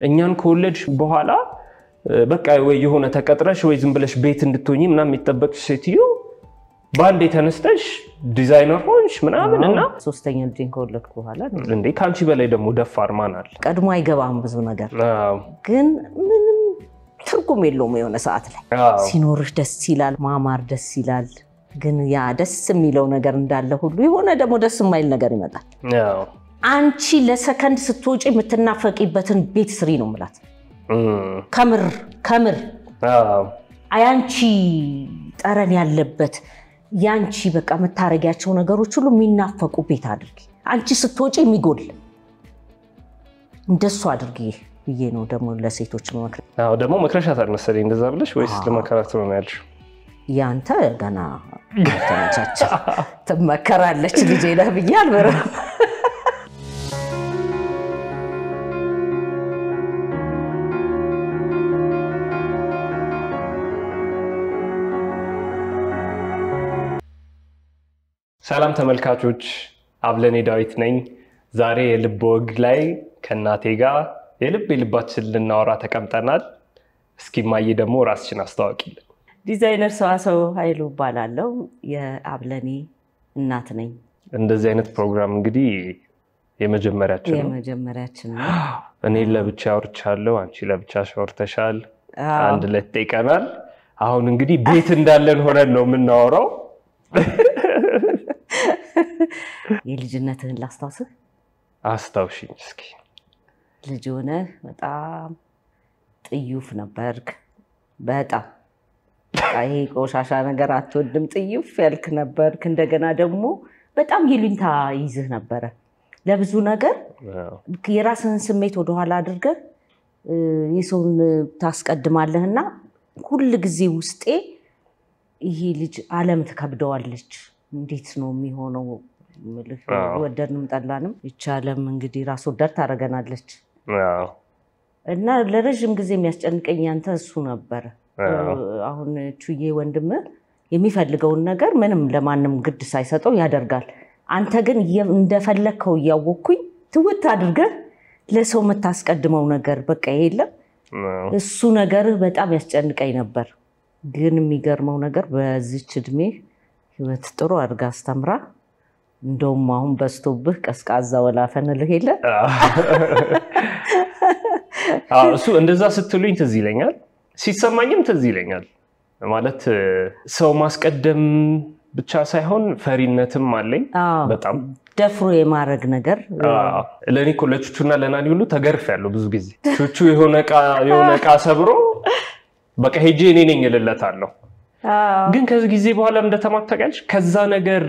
እኛን ከወለድሽ በኋላ በቃ ወይ የሆነ ተቀጥረሽ ወይ ዝም ብለሽ ቤት እንድትሆኚ ምናምን የሚጠበቅሽ ሴትዮ ባንዴ ተነስተሽ ዲዛይነር ሆንሽ ምናምንና ሶስተኛ ልጅን ከወለድኩ በኋላ እንዴ ካንቺ በላይ ደግሞ ደፋር ማን አለ? ቀድሞ አይገባም ብዙ ነገር ግን ምንም ትርጉም የለውም የሆነ ሰዓት ላይ ሲኖርሽ ደስ ይላል ማማር ደስ ይላል ግን ያ ደስ የሚለው ነገር እንዳለ ሁሉ የሆነ ደግሞ ደስ የማይል ነገር ይመጣል አንቺ ለሰከንድ ስትወጪ የምትናፈቂበትን ቤት ስሪ ነው ማለት ከምር አያንቺ ጠረን ያለበት ያንቺ በቃ መታረጊያቸው ነገሮች ሁሉ የሚናፈቁ ቤት አድርጊ አንቺ ስትወጪ የሚጎል እንደሱ አድርጊ ብዬ ነው ደግሞ ለሴቶች መክረ ደግሞ መክረሻታል መሰለኝ እንደዛ ብለሽ ወይስ ለመከራት ነው ያልሽው ያንተ ገና ተመቻቸ ተመከራለች ልጄ ነህ ብዬ አልበረም ሰላም ተመልካቾች አብለኔ ዳዊት ነኝ ዛሬ የልብ ወግ ላይ ከናቴ ጋር የልባችን ልናወራ ተቀምጠናል እስኪ ማይ ደግሞ ራስሽን አስተዋውቂልን ዲዛይነር ሰዋሰው ኃይሉ ባላለው የአብለኔ እናት ነኝ እንደዚህ አይነት ፕሮግራም እንግዲህ የመጀመሪያችን ነው እኔ ለብቻ አውርቻለሁ አንቺ ለብቻ አውርተሻል አንድ ለተቀናል አሁን እንግዲህ ቤት እንዳለን ሆነን ነው የምናወራው የልጅነትህን ላስታውስህ አስታውሽኝ እስኪ ልጅ ሆነ በጣም ጥዩፍ ነበርክ በጣም አይ ቆሻሻ ነገር አትወድም ጥዩፍ ያልክ ነበርክ እንደገና ደግሞ በጣም ይሉኝታ ይዝህ ነበር ለብዙ ነገር የራስህን ስሜት ወደ ኋላ አድርገህ የሰውን ታስቀድማለህና ሁሉ ጊዜ ውስጤ ይሄ ልጅ ዓለም ተከብደዋለች እንዴት ነው የሚሆነው ምልህ ወደድንም ጠላንም ይቻለም እንግዲህ ራስ ወዳድ ታረጋናለች እና ለረጅም ጊዜ የሚያስጨንቀኝ አንተ እሱ ነበር አሁን ቹዬ ወንድም የሚፈልገውን ነገር ምንም ለማንም ግድ ሳይሰጠው ያደርጋል አንተ ግን እንደፈለከው ያወኩኝ ትውት አድርገህ ለሰው መታስቀድመው ነገር በቃ የለም እሱ ነገር በጣም ያስጨንቀኝ ነበር ግን የሚገርመው ነገር በዚች እድሜ ህይወት ጥሩ አድርጋ አስተምራ እንደውም አሁን በስቶብህ ቀስቃዛ ወላፈን ለሄለ እሱ እንደዛ ስትሉኝ ትዝ ይለኛል ሲሰማኝም ትዝ ይለኛል ማለት ሰው ማስቀደም ብቻ ሳይሆን ፈሪነትም አለኝ በጣም ደፍሮ የማረግ ነገር ለኔ ኮለቹና ለናኒ ሁሉ ተገርፈያለሁ ብዙ ጊዜ ቹቹ የሆነ ቃ ሰብሮ በቃ ሄጄ እኔ ነኝ እልለታለሁ ግን ከዚህ ጊዜ በኋላ እንደተማታቀልሽ ከዛ ነገር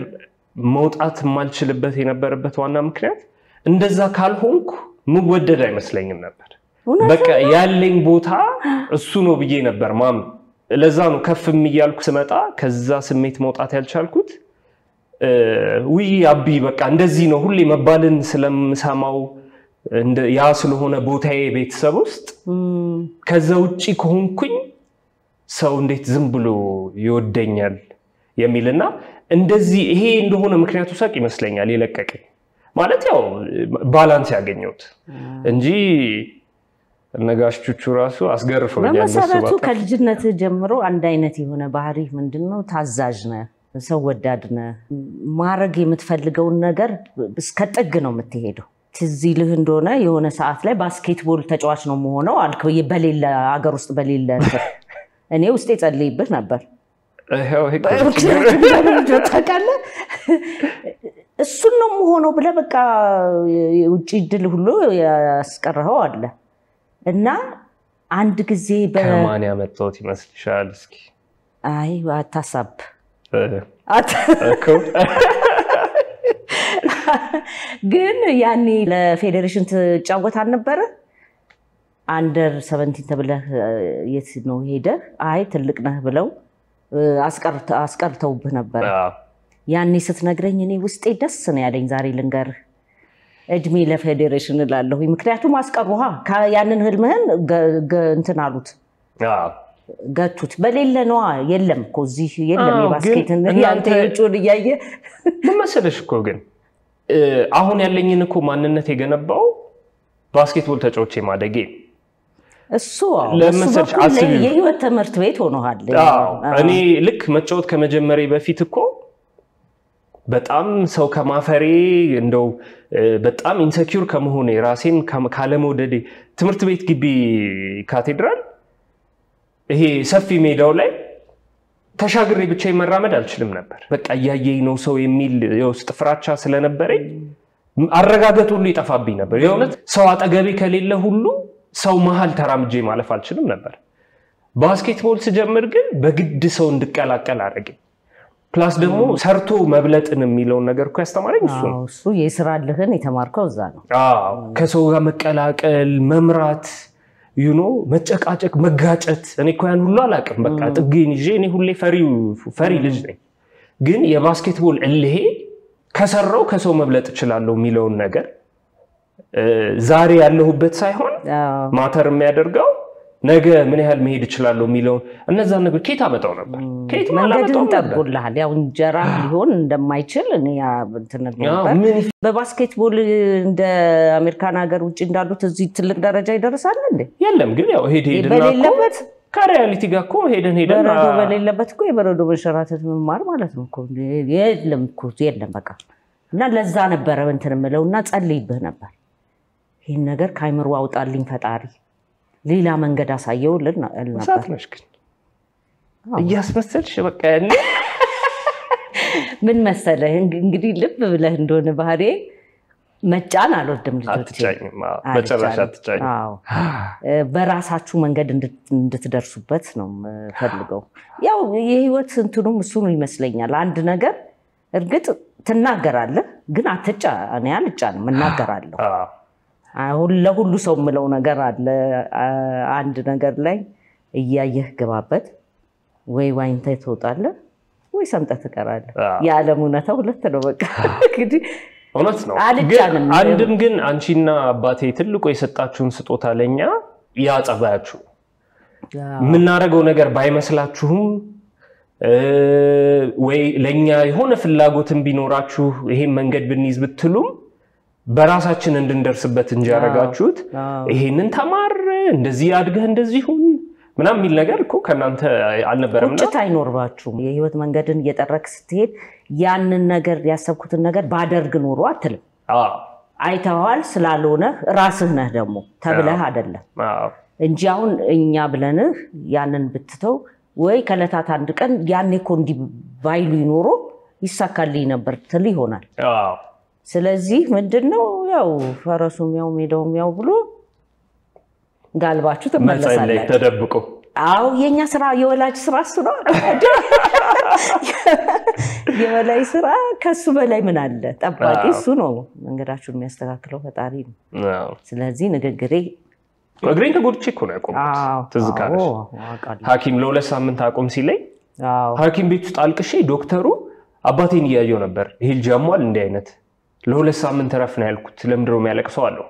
መውጣት ማልችልበት የነበረበት ዋና ምክንያት እንደዛ ካልሆንኩ ምወደድ አይመስለኝም ነበር በቃ ያለኝ ቦታ እሱ ነው ብዬ ነበር ማም ለዛ ነው ከፍም ይያልኩ ስመጣ ከዛ ስሜት መውጣት ያልቻልኩት ውይ አቢ በቃ እንደዚህ ነው ሁሌ መባልን ስለምሰማው ያ ስለሆነ ቦታዬ ቤተሰብ ውስጥ ከዛ ውጪ ከሆንኩኝ ሰው እንዴት ዝም ብሎ ይወደኛል የሚልና እንደዚህ ይሄ እንደሆነ ምክንያቱ ሳቅ ይመስለኛል የለቀቀኝ ማለት ያው ባላንስ ያገኘሁት እንጂ ነጋሽ ቹቹ ራሱ አስገርፈውኛል በመሰረቱ ከልጅነት ጀምሮ አንድ አይነት የሆነ ባህሪ ምንድነው ታዛዥ ነህ ሰው ወዳድ ነህ ማረግ የምትፈልገው ነገር እስከ ጥግ ነው የምትሄደው ትዝ ይልህ እንደሆነ የሆነ ሰዓት ላይ ባስኬትቦል ተጫዋች ነው መሆነው አልክ በሌላ ሀገር ውስጥ በሌላ እኔ ውስጥ ጸልይብህ ነበር እሱን ነው መሆነው ብለ በቃ ውጪ ድል ሁሉ ያስቀረው አለ እና አንድ ጊዜ ከማን ያመጣው ይመስልሻል እስኪ አይ አታሳብ ግን ያኔ ለፌዴሬሽን ተጫወት አልነበረ አንደር 17 ተብለህ የት ነው ሄደ አይ ትልቅ ነህ ብለው አስቀርተውብህ ነበር ያኔ ስትነግረኝ እኔ ውስጤ ደስ ነው ያለኝ ዛሬ ልንገር እድሜ ለፌዴሬሽን ላለው ምክንያቱም አስቀሩሃ ያንን ህልምህን እንትን አሉት ገቱት በሌለ ነው የለም እኮ እዚህ የለም የባስኬትን ያንተ እጩን ይያየ ምን መሰለሽ እኮ ግን አሁን ያለኝን እኮ ማንነት የገነባው ባስኬትቦል ተጫውቼ ማደጌ እሱ ለምሳሌ አስቢ የህይወት ትምህርት ቤት ሆነሃል እኔ ልክ መጫወት ከመጀመሪያ በፊት እኮ በጣም ሰው ከማፈሬ እንደው በጣም ኢንሴኪዩር ከመሆኔ ራሴን ካለመውደዴ ትምህርት ቤት ግቢ ካቴድራል ይሄ ሰፊ ሜዳው ላይ ተሻግሬ ብቻ መራመድ አልችልም ነበር በቃ ያየኝ ነው ሰው የሚል የውስጥ ፍራቻ ስለነበረኝ አረጋገጡ ሁሉ ይጠፋብኝ ነበር የእውነት ሰው አጠገቤ ከሌለ ሁሉ ሰው መሃል ተራምጄ ማለፍ አልችልም ነበር ባስኬትቦል ስጀምር ግን በግድ ሰው እንድቀላቀል አደረገኝ ፕላስ ደግሞ ሰርቶ መብለጥን የሚለው ነገር እኮ ያስተማረኝ እሱ የሥራ ልህን የተማርከው እዛ ነው ከሰው ጋር መቀላቀል መምራት መጨቃጨቅ መጋጨት እኔ እኮ ያን ሁሉ አላቅም በቃ ጥጌን ይዤ እኔ ሁሌ ፈሪ ልጅ ነኝ ግን የባስኬትቦል እልሄ ከሰራው ከሰው መብለጥ እችላለሁ የሚለው ነገር ዛሬ ያለሁበት ሳይሆን ማተር የሚያደርገው ነገ ምን ያህል መሄድ ይችላል የሚለው እነዛ ነገር ከየት አመጣው ነበር ከየት ማለመጣው ተቆልሃል ያው እንጀራ ሊሆን እንደማይችል እኔ እንትን ነበር በባስኬትቦል እንደ አሜሪካን ሀገር ውጪ እንዳሉት እዚህ ትልቅ ደረጃ ይደርሳል እንዴ የለም ግን ያው ሄደና በሌለበት ከሪያሊቲ ጋር እኮ ሄደን በረዶ በሌለበት እኮ የበረዶ መንሸራተት መማር ማለት ነው እኮ የለም በቃ እና ለዛ ነበር እንትን ምለውና ጸልይብህ ነበር ይሄን ነገር ካይምሩ አውጣልኝ ፈጣሪ ሌላ መንገድ አሳየውልን ነበር ሳትነሽ ግን እያስመሰልሽ በቃ ያኔ ምን መሰለህ እንግዲህ ልብ ብለህ እንደሆነ ባህሪ መጫን አልወድም ልጆች በጨራሻ አትጫኝ በራሳችሁ መንገድ እንድትደርሱበት ነው ፈልገው ያው የህይወት እንትኑም እሱ ነው ይመስለኛል አንድ ነገር እርግጥ ትናገራለህ ግን አትጫ እኔ አልጫንም እናገራለሁ አሁን ለሁሉ ሰው ምለው ነገር አለ አንድ ነገር ላይ እያየህ ገባበት ወይ ዋይንተ ተውጣለህ ወይ ሰምጠህ ትቀራለህ ያለም እውነታው ሁለት ነው በቃ እንግዲህ እውነት ነው አንድም ግን አንቺና አባቴ ትልቁ የሰጣችሁን ስጦታ ለኛ ያጸባያችሁ ምናረገው ነገር ባይመስላችሁም ወይ ለኛ የሆነ ፍላጎትን ቢኖራችሁ ይሄ መንገድ ብንይዝ ብትሉም በራሳችን እንድንደርስበት እንጂ ያረጋችሁት ይሄንን ተማር እንደዚህ አድገህ እንደዚህ ሁን ምናምን ሚል ነገር እኮ ከናንተ አልነበረምና ቁጭት አይኖርባችሁም የህይወት መንገድን እየጠረክ ስትሄድ ያንን ነገር ያሰብኩትን ነገር ባደርግ ኖሮ አትልም አይተዋል ስላልሆነ ራስህ ነህ ደግሞ ተብለህ አይደለም እንጂ አሁን እኛ ብለንህ ያንን ብትተው ወይ ከለታት አንድ ቀን ያኔ እኮ እንዲ ባይሉ ይኖሩ ይሳካልኝ ነበር ትል ይሆናል ስለዚህ ምንድነው ያው ፈረሱም ያው ሜዳውም ያው ብሎ ጋልባችሁ ተመለሳለች ተደብቆ አው የኛ ስራ የወላጅ ስራ ነው የወላጅ ስራ ከሱ በላይ ምን አለ ጠባቂ እሱ ነው መንገዳችሁን የሚያስተካክለው ፈጣሪ ነው ስለዚህ ንግግሬ እግሬን ተጎድቼ እኮ ነው ያቆምኩት ትዝካለሽ ሐኪም ለሁለት ሳምንት አቆም ሲለኝ ሐኪም ቤት ውስጥ አልቅሼ ዶክተሩ አባቴን ያያየው ነበር ይሄ ጃሟል እንደ አይነት ለሁለት ሳምንት ረፍ ነው ያልኩት ለምድሮም ያለቅሰው አለው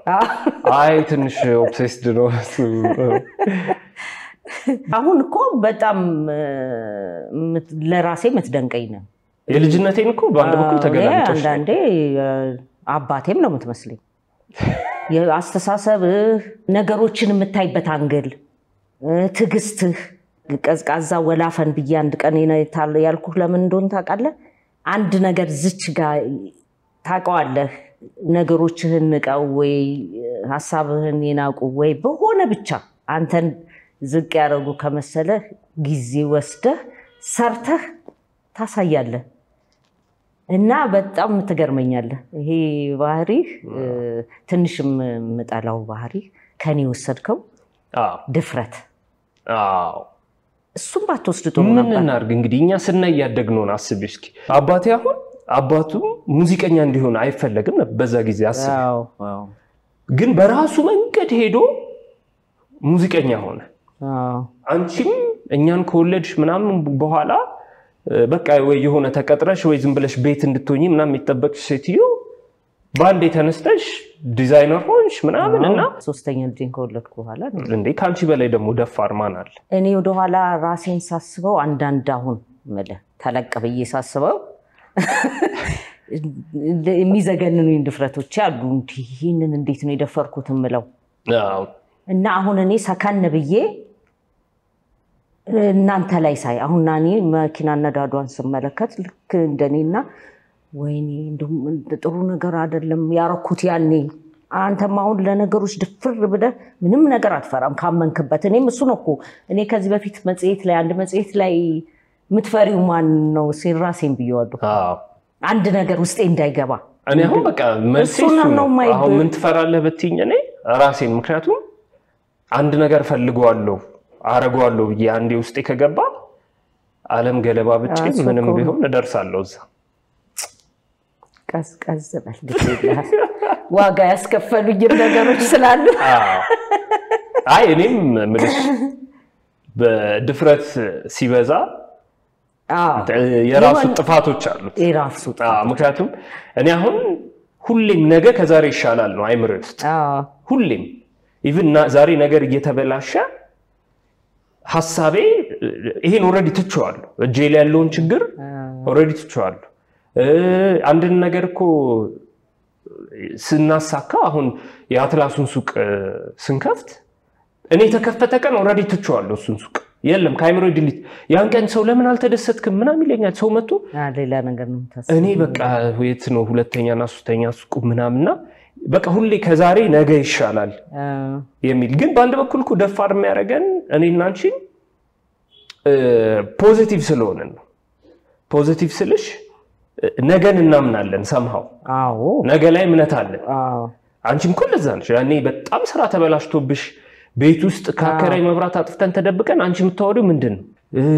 አይ ትንሽ ኦብሴስድ ነው አሁን እኮ በጣም ለራሴ ምትደንቀኝ ነው የልጅነቴን እኮ በአንድ በኩል ተገላልጦሽ አንዳንዴ አባቴም ነው የምትመስለኝ የአስተሳሰብ ነገሮችን የምታይበት አንግል ትግስትህ ቀዝቃዛ ወላፈን በያንድ ቀን ያልኩህ ለምን እንደሆነ ታውቃለህ አንድ ነገር ዝች ጋር ታውቀዋለህ ነገሮችህን ንቀው ወይ ሐሳብህን ይናቁ ወይ በሆነ ብቻ አንተን ዝቅ ያረጉ ከመሰለ ጊዜ ወስደህ ሰርተህ ታሳያለህ እና በጣም ተገርመኛለህ ይሄ ባህሪ ትንሽም መጣላው ባህሪ ከኔ ወሰድከው ድፍረት እሱም ባትወስድ ጥሩ ነበር ምን እናርግ እንግዲህ እኛ ስናይ ያደግነው አስብ እስኪ አባቴ አሁን አባቱ ሙዚቀኛ እንዲሆን አይፈልግም በዛ ጊዜ አስብ ግን በራሱ መንገድ ሄዶ ሙዚቀኛ ሆነ አንቺም እኛን ከወለድሽ ምናምን በኋላ በቃ ወይ የሆነ ተቀጥረሽ ወይ ዝም ብለሽ ቤት እንድትሆኚ ምናምን የሚጠበቅሽ ሴትዮ ባንዴ ተነስተሽ ዲዛይነር ሆንሽ ምናምን እና ሶስተኛ ልጅን ከወለድኩ በኋላ እንዴ ካንቺ በላይ ደግሞ ደፋር ማን አለ እኔ ወደ ኋላ ራሴን ሳስበው አንዳንድ አሁን ማለት ተለቀ በየ ሳስበው የሚዘገንኑኝ ድፍረቶች አሉ ይሄንን እንዴት ነው የደፈርኩት ምለው እና አሁን እኔ ሰከን ብዬ እናንተ ላይ ሳይ አሁን እኔ መኪና ነዳዷን ስመለከት ልክ እንደኔና ወይኔ ጥሩ ነገር አይደለም ያረኩት ያኔ አንተም አሁን ለነገሮች ድፍር ብለህ ምንም ነገር አትፈራም ካመንክበት እኔም እሱ ነው እኮ እኔ ከዚህ በፊት መጽሔት ላይ አንድ መጽሔት ላይ ምትፈሪው ማን ነው ሲራሴን ብየዋለሁ አንድ ነገር ውስጤ እንዳይገባ እኔ አሁን በቃ መልሴሱ ነው አሁን ምን ትፈራለህ በትኝ እኔ ራሴን ምክንያቱም አንድ ነገር ፈልገዋለሁ አረጋዋለሁ ብዬ አንዴ ውስጤ ከገባ ዓለም ገለባ ብቻ ምንም ቢሆን እደርሳለሁ እዛ ቀስ በል ግዴታ ዋጋ ያስከፈሉኝ ነገሮች ስላሉ አይ እኔም ምልሽ በድፍረት ሲበዛ የራሱ ጥፋቶች አሉት የራሱ ምክንያቱም እኔ አሁን ሁሌም ነገ ከዛሬ ይሻላል ነው አይምሮ ውስጥ ሁሌም ኢቭን ዛሬ ነገር እየተበላሸ ሐሳቤ ይሄን ኦሬዲ ትቸዋለሁ እጄ ላይ ያለውን ችግር ኦሬዲ ትቸዋለሁ አንድ ነገር እኮ ስናሳካ አሁን የአትላሱን ሱቅ ስንከፍት እኔ ተከፈተ ቀን ኦሬዲ ትቸዋለሁ እሱን ሱቅ የለም ካይምሮ ዲሊት ያን ቀን ሰው ለምን አልተደሰትክም ምናምን ይለኛል ሰው መጥቶ ሌላ ነገር ነው ተሰ እኔ በቃ ወይት ነው ሁለተኛና ሶስተኛ ሱቅ ምናምንና በቃ ሁሌ ከዛሬ ነገ ይሻላል የሚል ግን በአንድ በኩል እኮ ደፋር የሚያረጋን እኔና አንቺ ፖዚቲቭ ስለሆነ ነው ፖዚቲቭ ስልሽ ነገን እናምናለን somehow አዎ ነገ ላይ እምነት አለን አንቺም እኮ ለዛ ነሽ ያኔ በጣም ስራ ተበላሽቶብሽ ቤት ውስጥ ካከራይ መብራት አጥፍተን ተደብቀን አንቺ የምታወሪው ምንድነው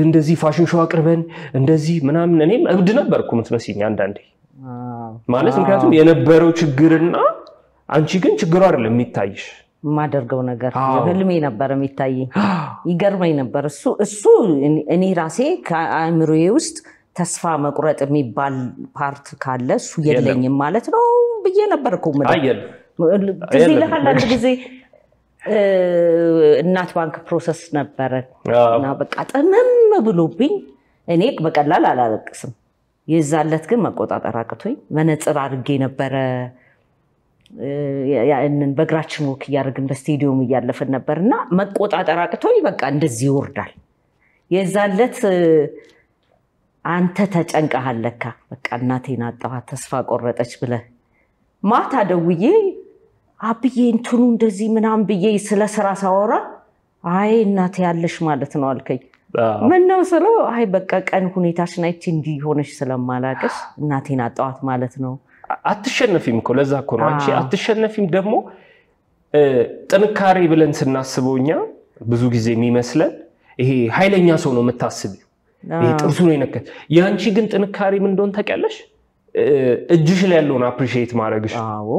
እንደዚህ ፋሽን ሾው አቅርበን እንደዚህ ምናምን እኔም እብድ ነበርኩ መስመስኝ አንዳንዴ ማለት ምክንያቱም የነበረው ችግርና አንቺ ግን ችግሩ አይደለም የሚታይሽ ማደርገው ነገር ህልሜ ነበር የሚታይ ይገርመኝ ነበር እሱ እኔ ራሴ ከአእምሮዬ ውስጥ ተስፋ መቁረጥ የሚባል ፓርት ካለ እሱ የለኝም ማለት ነው ብዬ ነበርኩ አይደል እዚህ ለሐላል ጊዜ እናት ባንክ ፕሮሰስ ነበር እና በቃ ጠመም ብሎብኝ እኔ በቀላል አላለቅስም የዛለት ግን መቆጣጠር አቅቶኝ መነጽር አድርጌ ነበር ያንን በግራችን ወክ ያርግን በስቴዲየም ያያለፈን ነበርና መቆጣጠር አቅቶኝ በቃ እንደዚህ ይወርዳል የዛለት አንተ ተጨንቀሃል ለካ በቃ እናቴን አጣኋት ተስፋ ቆረጠች ብለ ማታ ደውዬ አብዬ እንትኑ እንደዚህ ምናም ብዬ ስለ ስራ ሳወራ አይ እናቴ ያለሽ ማለት ነው አልከኝ ምን ነው ስለው አይ በቃ ቀን ሁኔታሽን አይቼ እንዲህ ሆነሽ ስለማላቀሽ እናቴን አጣኋት ማለት ነው አትሸነፊም እኮ ለዛ እኮ ነው አንቺ አትሸነፊም ደግሞ ጥንካሬ ብለን ስናስበውኛ ብዙ ጊዜ የሚመስለን ይሄ ኃይለኛ ሰው ነው የምታስቢው ይሄ ጥርሱ ነው ይነከት ያንቺ ግን ጥንካሬ ምን እንደሆነ ታውቂያለሽ እጅሽ ላይ ያለውን አፕሪሺየት ማድረግሽ አዎ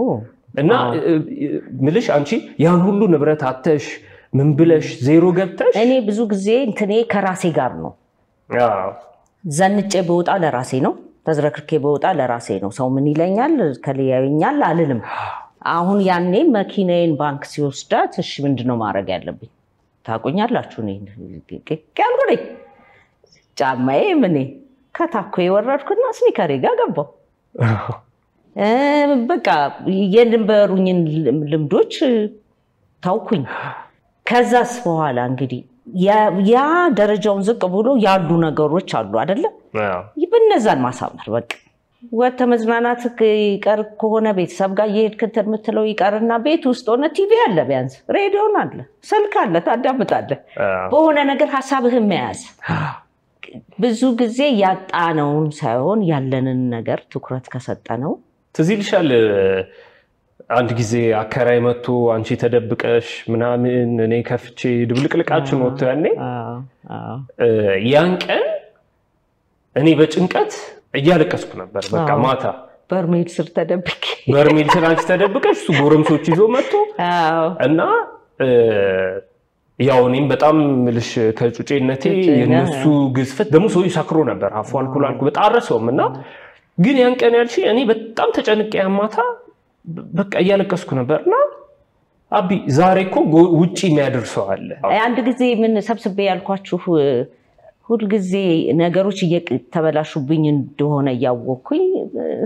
እና ምልሽ አንቺ ያን ሁሉ ንብረት አተሽ ምን ብለሽ ዜሮ ገብተሽ እኔ ብዙ ጊዜ እንትኔ ከራሴ ጋር ነው አዎ ዘንጬ በወጣ ለራሴ ነው ተዝረክርኬ በወጣ ለራሴ ነው ሰው ምን ይለኛል ከለያየኛል አልልም አሁን ያኔ መኪናዬን ባንክ ሲወስዳት እሺ ምንድነው ማድረግ ያለብኝ ታቆኛላችሁ ነኝ ከያልኩኝ ጫማዬ ምኔ ከታኮ የወረድኩና ስኒከሬ ጋር ገባው በቃ የነበሩኝን ልምዶች ታውኩኝ ከዛስ በኋላ እንግዲህ ያ ደረጃውን ዝቅ ብሎ ያሉ ነገሮች አሉ አይደለ ይበነዛን ማሳመር በቃ ወተ መዝናናት ይቀር ከሆነ ቤተሰብ ጋር የሄድክ ተምትለው ይቀርና ቤት ውስጥ ሆነ ቲቪ አለ ቢያንስ ሬዲዮን አለ ስልክ አለ ታዳምጣለህ በሆነ ነገር ሐሳብህን መያዝ ብዙ ጊዜ ያጣነውን ሳይሆን ያለንን ነገር ትኩረት ከሰጠነው ትዝልሻል አንድ ጊዜ አከራይ መጥቶ አንቺ ተደብቀሽ ምናምን እኔ ከፍቼ ድብልቅልቃችን ወጥቶ ያኔ ያን ቀን እኔ በጭንቀት እያለቀስኩ ነበር በቃ ማታ በርሜል ስር ተደብቄ በርሜል ስር አንቺ ተደብቀሽ እሱ ጎረምሶች ይዞ መጥቶ እና ያው እኔም በጣም ምልሽ ከጩጬነቴ የነሱ ግዝፈት ደሞ ሰው ይሳክሮ ነበር አፉ አልኩ በጣረሰውም እና ግን ያን ቀን ያልሽ እኔ በጣም ተጨንቄ ያማታ በቃ እያለቀስኩ ነበርና አቢ ዛሬ እኮ ውጪ የሚያደርሰው አለ አንድ ጊዜ ምን ሰብስቤ ያልኳችሁ ሁሉ ጊዜ ነገሮች እየተበላሹብኝ እንደሆነ ያወኩኝ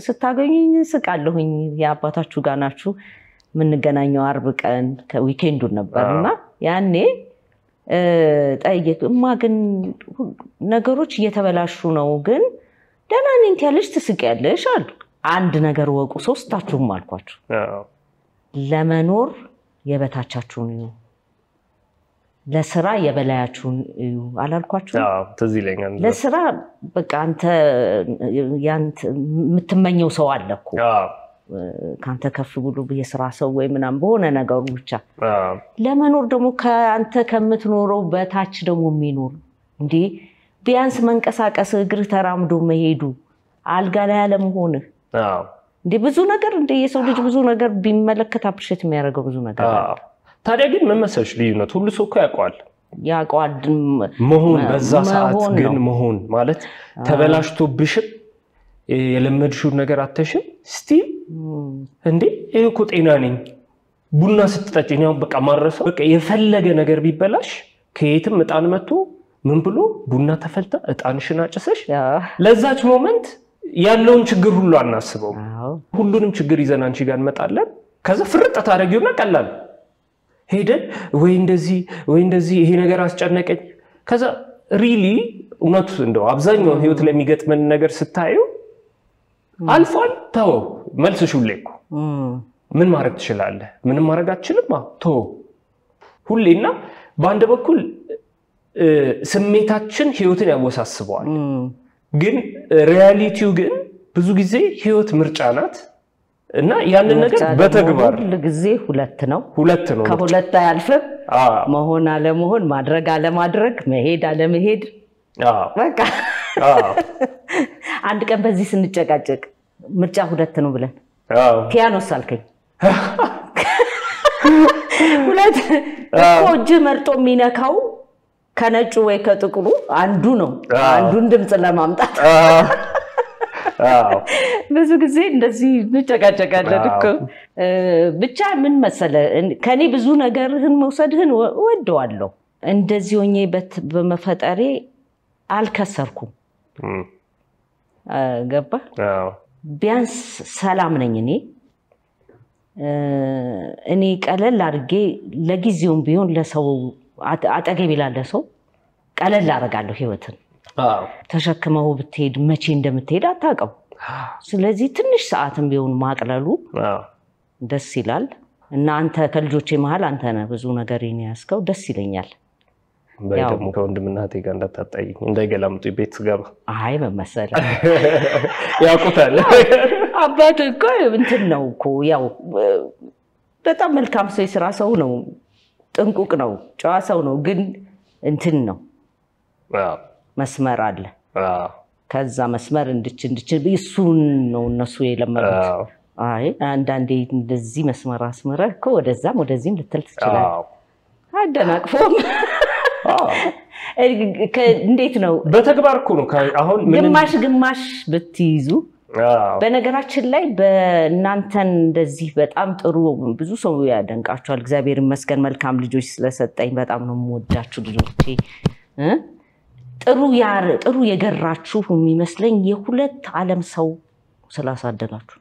ስታገኙኝ ስቃለሁኝ ያባታችሁ ጋር ናችሁ ምንገናኘው አርብ ቀን ከዊኬንዱ ነበርና ያኔ ጠይቅማ ግን ነገሮች እየተበላሹ ነው ግን ደህና ነኝ ትያለሽ ትስቂያለሽ አሉ አንድ ነገር ወቁ ሶስታችሁም አልኳችሁ ለመኖር የበታቻችሁን እዩ ለስራ የበላያችሁን እዩ አላልኳችሁ ትዝ ይለኛል ለስራ በቃ አንተ የምትመኘው ሰው አለኩ ካንተ ከፍ ብሎ በየስራ ሰው ወይ ምናም በሆነ ነገሩ ብቻ ለመኖር ደግሞ ካንተ ከምትኖረው በታች ደግሞ የሚኖር እንዴ ቢያንስ መንቀሳቀስ እግር ተራምዶ መሄዱ አልጋ ላይ ያለመሆን እንዴ ብዙ ነገር እንዴ የሰው ልጅ ብዙ ነገር ቢመለከት አፕሪሼት የሚያደርገው ብዙ ነገር አለ ታዲያ ግን መመሰልሽ ልዩነት ሁሉ ሰው ያቋል መሆን በዛ ሰዓት ግን መሆን ማለት ተበላሽቶብሽም የለመድሽው ነገር አተሽም ስቲል እንዴ እኮ ጤና ነኝ ቡና ስትጠጪ ነው በቃ ማረሰው በቃ የፈለገ ነገር ቢበላሽ ከየትም እጣን መጥቶ ምን ብሎ ቡና ተፈልታ እጣንሽን አጭሰሽ ለዛች ሞመንት ያለውን ችግር ሁሉ አናስበው ሁሉንም ችግር ይዘን አንቺ ጋር እንመጣለን ከዛ ፍርጥ ታረጊውና ቀላል ሄደን ወይ እንደዚህ ይሄ ነገር አስጨነቀኝ ከዛ ሪሊ እውነቱ እንደው አብዛኛው ህይወት ላይ የሚገጥመን ነገር ስታዩ አልፏል ተው መልስሽ ሁሌኮ ምን ማድረግ ትችላለህ ምንም ማድረግ አትችልም ተው ሁሌና በአንድ በኩል ስሜታችን ህይወትን ያወሳስበዋል ግን ሪያሊቲው ግን ብዙ ጊዜ ህይወት ምርጫ ናት እና ያንን ነገር በተግባር ለጊዜ ሁለት ነው ከሁለት አያልፍም መሆን አለ መሆን ማድረግ አለ ማድረግ መሄድ አለ መሄድ በቃ አንድ ቀን በዚህ ስንጨቃጨቅ ምርጫ ሁለት ነው ብለን ፒያኖ ሳልከኝ ሁለት እጅ መርጦ የሚነካው ከነጩ ወይ ከጥቁሩ አንዱ ነው አንዱን ድምጽ ለማምጣት ብዙ ጊዜ እንደዚህ እንጨቃጨቃለን እኮ ብቻ ምን መሰለ ከኔ ብዙ ነገርህን መውሰድህን ወደዋለሁ እንደዚህ ሆኜ በመፈጠሬ አልከሰርኩም ገባ ቢያንስ ሰላም ነኝ እኔ ቀለል አድርጌ ለጊዜውም ቢሆን ለሰው አጠገብ ይላል ሰው ቀለል አደርጋለሁ ህይወትን ተሸክመው ብትሄድ መቼ እንደምትሄድ አታውቀው ስለዚህ ትንሽ ሰዓትም ቢሆን ማቅለሉ ደስ ይላል እና አንተ ከልጆቼ መሃል አንተ ነህ ብዙ ነገር ያስከው ደስ ይለኛል በደም ከወንድምናቴ ጋር እንዳታጣይ እንዳይገላምጡ ቤት ገባ አይ በመሰለ ያቁታል አባቴ እኮ እንትን ነው እኮ ያው በጣም መልካም ሰው ይስራ ሰው ነው ጥንቁቅ ነው ጨዋ ሰው ነው ግን እንትን ነው መስመር አለ ከዛ መስመር እንድች እሱን ነው እነሱ የለመዱት አይ አንዳንዴ እንደዚህ መስመር አስመረህ እኮ ወደዛም ወደዚህም ልትል ትችላለህ አደናቅፎም እንዴት ነው በተግባር እኮ ነው አሁን ግማሽ ብትይዙ በነገራችን ላይ በእናንተን እንደዚህ በጣም ጥሩ ብዙ ሰው ያደንቃቸዋል እግዚአብሔር ይመስገን መልካም ልጆች ስለሰጠኝ በጣም ነው የምወዳችሁ ልጆቼ ጥሩ የገራችሁ የሚመስለኝ የሁለት ዓለም ሰው ስላሳደጋችሁ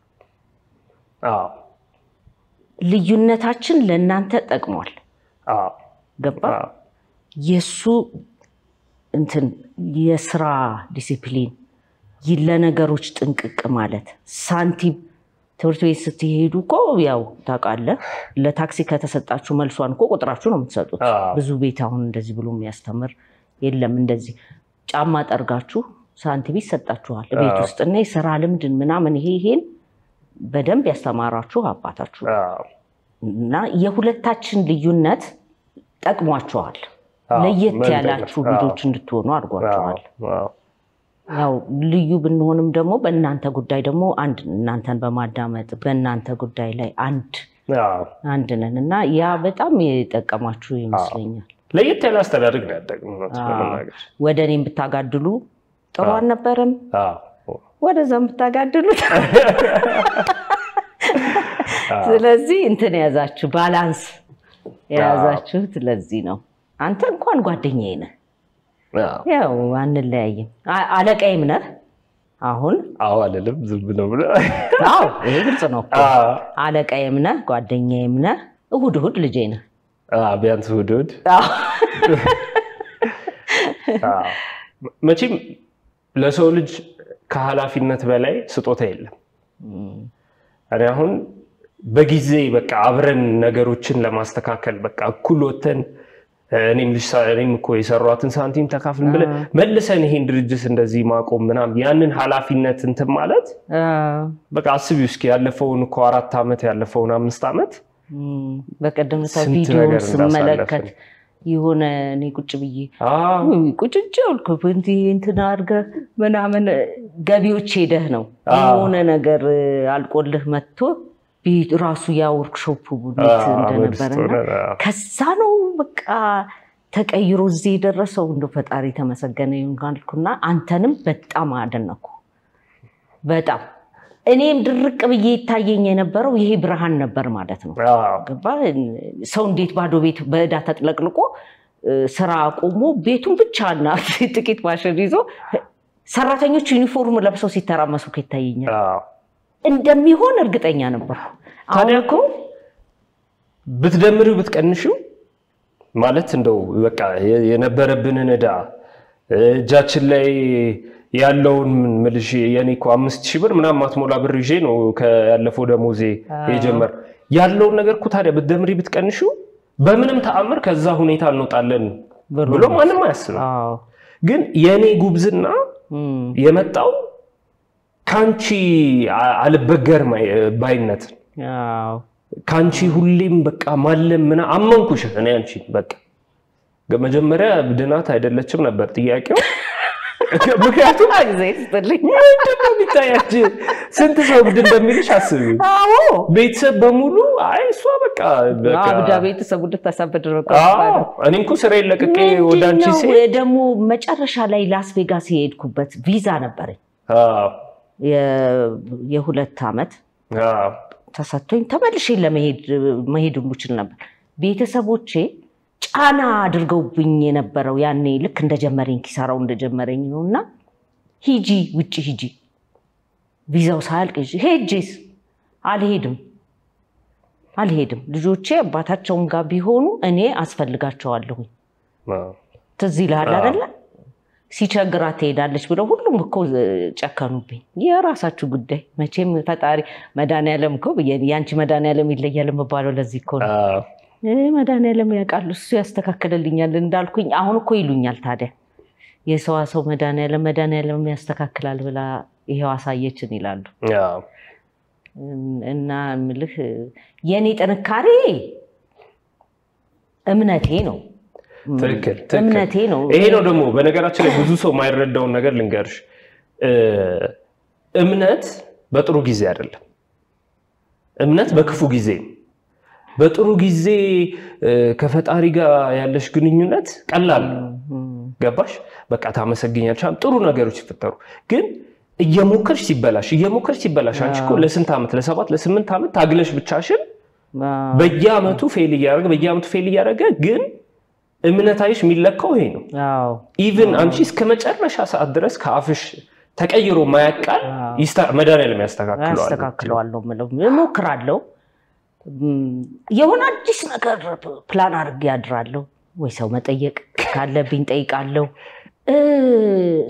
ልዩነታችን ለእናንተ ጠቅሟል ገባ የሱ እንትን የስራ ዲሲፕሊን ይለነገሮች ጥንቅቅ ማለት ሳንቲም ትምህርት ቤት ስትሄዱ እኮ ያው ታውቃለህ ለታክሲ ከተሰጣችሁ መልሷን እኮ ቁጥራችሁ ነው የምትሰጡት ብዙ ቤት አሁን እንደዚህ ብሎ የሚያስተምር የለም እንደዚህ ጫማ ጠርጋችሁ ሳንቲም ይሰጣችኋል ቤት ውስጥ እና የሥራ ልምድን ምናምን ይሄን በደንብ ያስተማራችሁ አባታችሁ እና የሁለታችን ልዩነት ጠቅሟችኋል ለየት ያላችሁ ልጆች እንድትሆኑ አድርጓችኋል ያው ልዩ ብንሆንም ደግሞ በእናንተ ጉዳይ ደግሞ አንድ እናንተን በማዳመጥ በእናንተ ጉዳይ ላይ አንድ ነንና ያ በጣም የጠቀማችሁ ይመስለኛል ለየት ያለ አስተዳደግ ነው ያደግነው ስለማናገር ወደኔም ብታጋድሉ ጥሩ አልነበረም ወደዛም ብታጋድሉ ስለዚህ እንትን ያዛችሁ ባላንስ ያዛችሁ ስለዚህ ነው አንተ እንኳን ጓደኛዬ ነህ ያው አንለያይም አለቃዬም ነህ አሁን አዎ አለለም ዝም ነው ብለ አዎ ይሄ ግልጽ ነው እኮ አለቃዬም ነህ ጓደኛዬም ነህ እሁድ ልጄ ነህ ቢያንስ እሁድ መቼም ለሰው ልጅ ከኃላፊነት በላይ ስጦታ የለም አሬ አሁን በጊዜ በቃ አብረን ነገሮችን ለማስተካከል በቃ እኩል ወተን እኔም እኮ የሰራዋትን ሳንቲም ተካፍልን ብለ መልሰን ይሄን ድርጅት እንደዚህ ማቆም ምናምን ያንን ኃላፊነት እንትን ማለት በቃ አስቢው እስኪ ያለፈውን እኮ 4 አመት ያለፈውን 5 አመት በቀደምታ ቪዲዮ ስመለከት ይሆነ እኔ ቁጭ ብዬ ቁጭጭልኩ እንትን አርገ ምናምን ገቢዎች ሄደህ ነው የሆነ ነገር አልቆልህ መጥቶ ራሱ ያ ወርክሾፕ ቡድት እንደነበረና ከዛ ነው በቃ ተቀይሮ እዚህ ደረሰው እንደ ፈጣሪ ተመሰገነ ይሁን ካልኩና አንተንም በጣም አደነኩ በጣም እኔም ድርቅ ብዬ ይታየኝ የነበረው ይሄ ብርሃን ነበር ማለት ነው ገባ ሰው እንዴት ባዶ ቤት በእዳ ተጥለቅልቆ ስራ አቆሞ ቤቱን ብቻና ጥቂት ማሽን ይዞ ሰራተኞች ዩኒፎርም ለብሰው ሲተራመሱ ከታየኛል እንደሚሆን እርግጠኛ ነበር ታዲያ እኮ ብትደምሩ ብትቀንሹ ማለት እንደው በቃ የነበረብንን እዳ እጃችን ላይ ያለውን ምልሽ የኔኮ 5000 ብር ምናምን ማትሞላ ብር ይዤ ነው ከያለፈው ደሞዜ የጀመር ያለውን ነገር እኮ ታዲያ ብትደምሪ ብትቀንሹ በምንም ተአምር ከዛ ሁኔታ እንወጣለን ብሎ ማንም አያስብም ግን የኔ ጉብዝና የመጣው ካንቺ አልበገር ባይነት ካንቺ ሁሌም በቃ ማለም ምና አመንኩሽ እኔ አንቺ በቃ መጀመሪያ ብድናት አይደለችም ነበር ጥያቄው ምክንያቱም አይዘይስልኝ እንደሚታያች ስንት ሰው ብድ እንደሚልሽ አስቢ አዎ ቤተሰብ በሙሉ አይ እሷ በቃ አብዳ ቤተሰብ ተሰበደ ነው እኔም እኮ ስራ ይለቀቀ ወዳንቺ ደግሞ መጨረሻ ላይ ላስ ቬጋስ ሄድኩበት ቪዛ ነበረኝ የሁለት አመት ተሰጥቶኝ ተመልሼ ለመሄድ ሙችል ነበር ቤተሰቦቼ ጫና አድርገውብኝ የነበረው ያኔ ልክ እንደጀመረኝ ኪሳራው እንደጀመረኝ ነውና ሂጂ ውጪ ሂጂ ቪዛው ሳልቅ ሄጄስ አልሄድም ልጆቼ አባታቸውም ጋር ቢሆኑ እኔ አስፈልጋቸዋለሁ ትዝ ይላል አይደል ሲቸግራት ሄዳለች ብለው ሁሉም እኮ ጨከኑብኝ የራሳችሁ ጉዳይ መቼም ፈጣሪ መዳንያለም እኮ ያንቺ መዳንያለም ይለያል መባለው ለዚህ እኮ ነው መዳንያለም ያቃሉ እሱ ያስተካክለልኛል እንዳልኩኝ አሁን እኮ ይሉኛል ታዲያ የሰው መዳንያለም ያስተካክላል ብላ ይሄው አሳየችን ይላሉ እና ምልህ የኔ ጥንካሬ እምነቴ ነው ትክክል እምነቴ ነው ይሄ ነው ደግሞ በነገራችን ላይ ብዙ ሰው ማይረዳው ነገር ልንገርሽ እምነት በጥሩ ጊዜ አይደለም እምነት በክፉ ጊዜ በጥሩ ጊዜ ከፈጣሪ ጋር ያለሽ ግንኙነት ቀላል ገባሽ በቃ ታመሰግኛለሽ ጥሩ ነገሮች ይፈጠሩ ግን እየሞከርሽ ሲበላሽ አንቺ እኮ ለስንት አመት ለ7 ለ8 አመት ታግለሽ ብቻሽን በየአመቱ ፌል እያደረገ ግን እምነታይሽ የሚለካው ይሄ ነው ኢቭን አንቺ እስከ መጨረሻ ሰዓት ድረስ ካፍሽ ተቀይሮ ማያቃል መዳንያለም ያስተካክለዋል ነው ሞክራለሁ የሆነ አዲስ ነገር ፕላን አድርጌ ያድራለሁ ወይ ሰው መጠየቅ ካለብኝ ጠይቃለሁ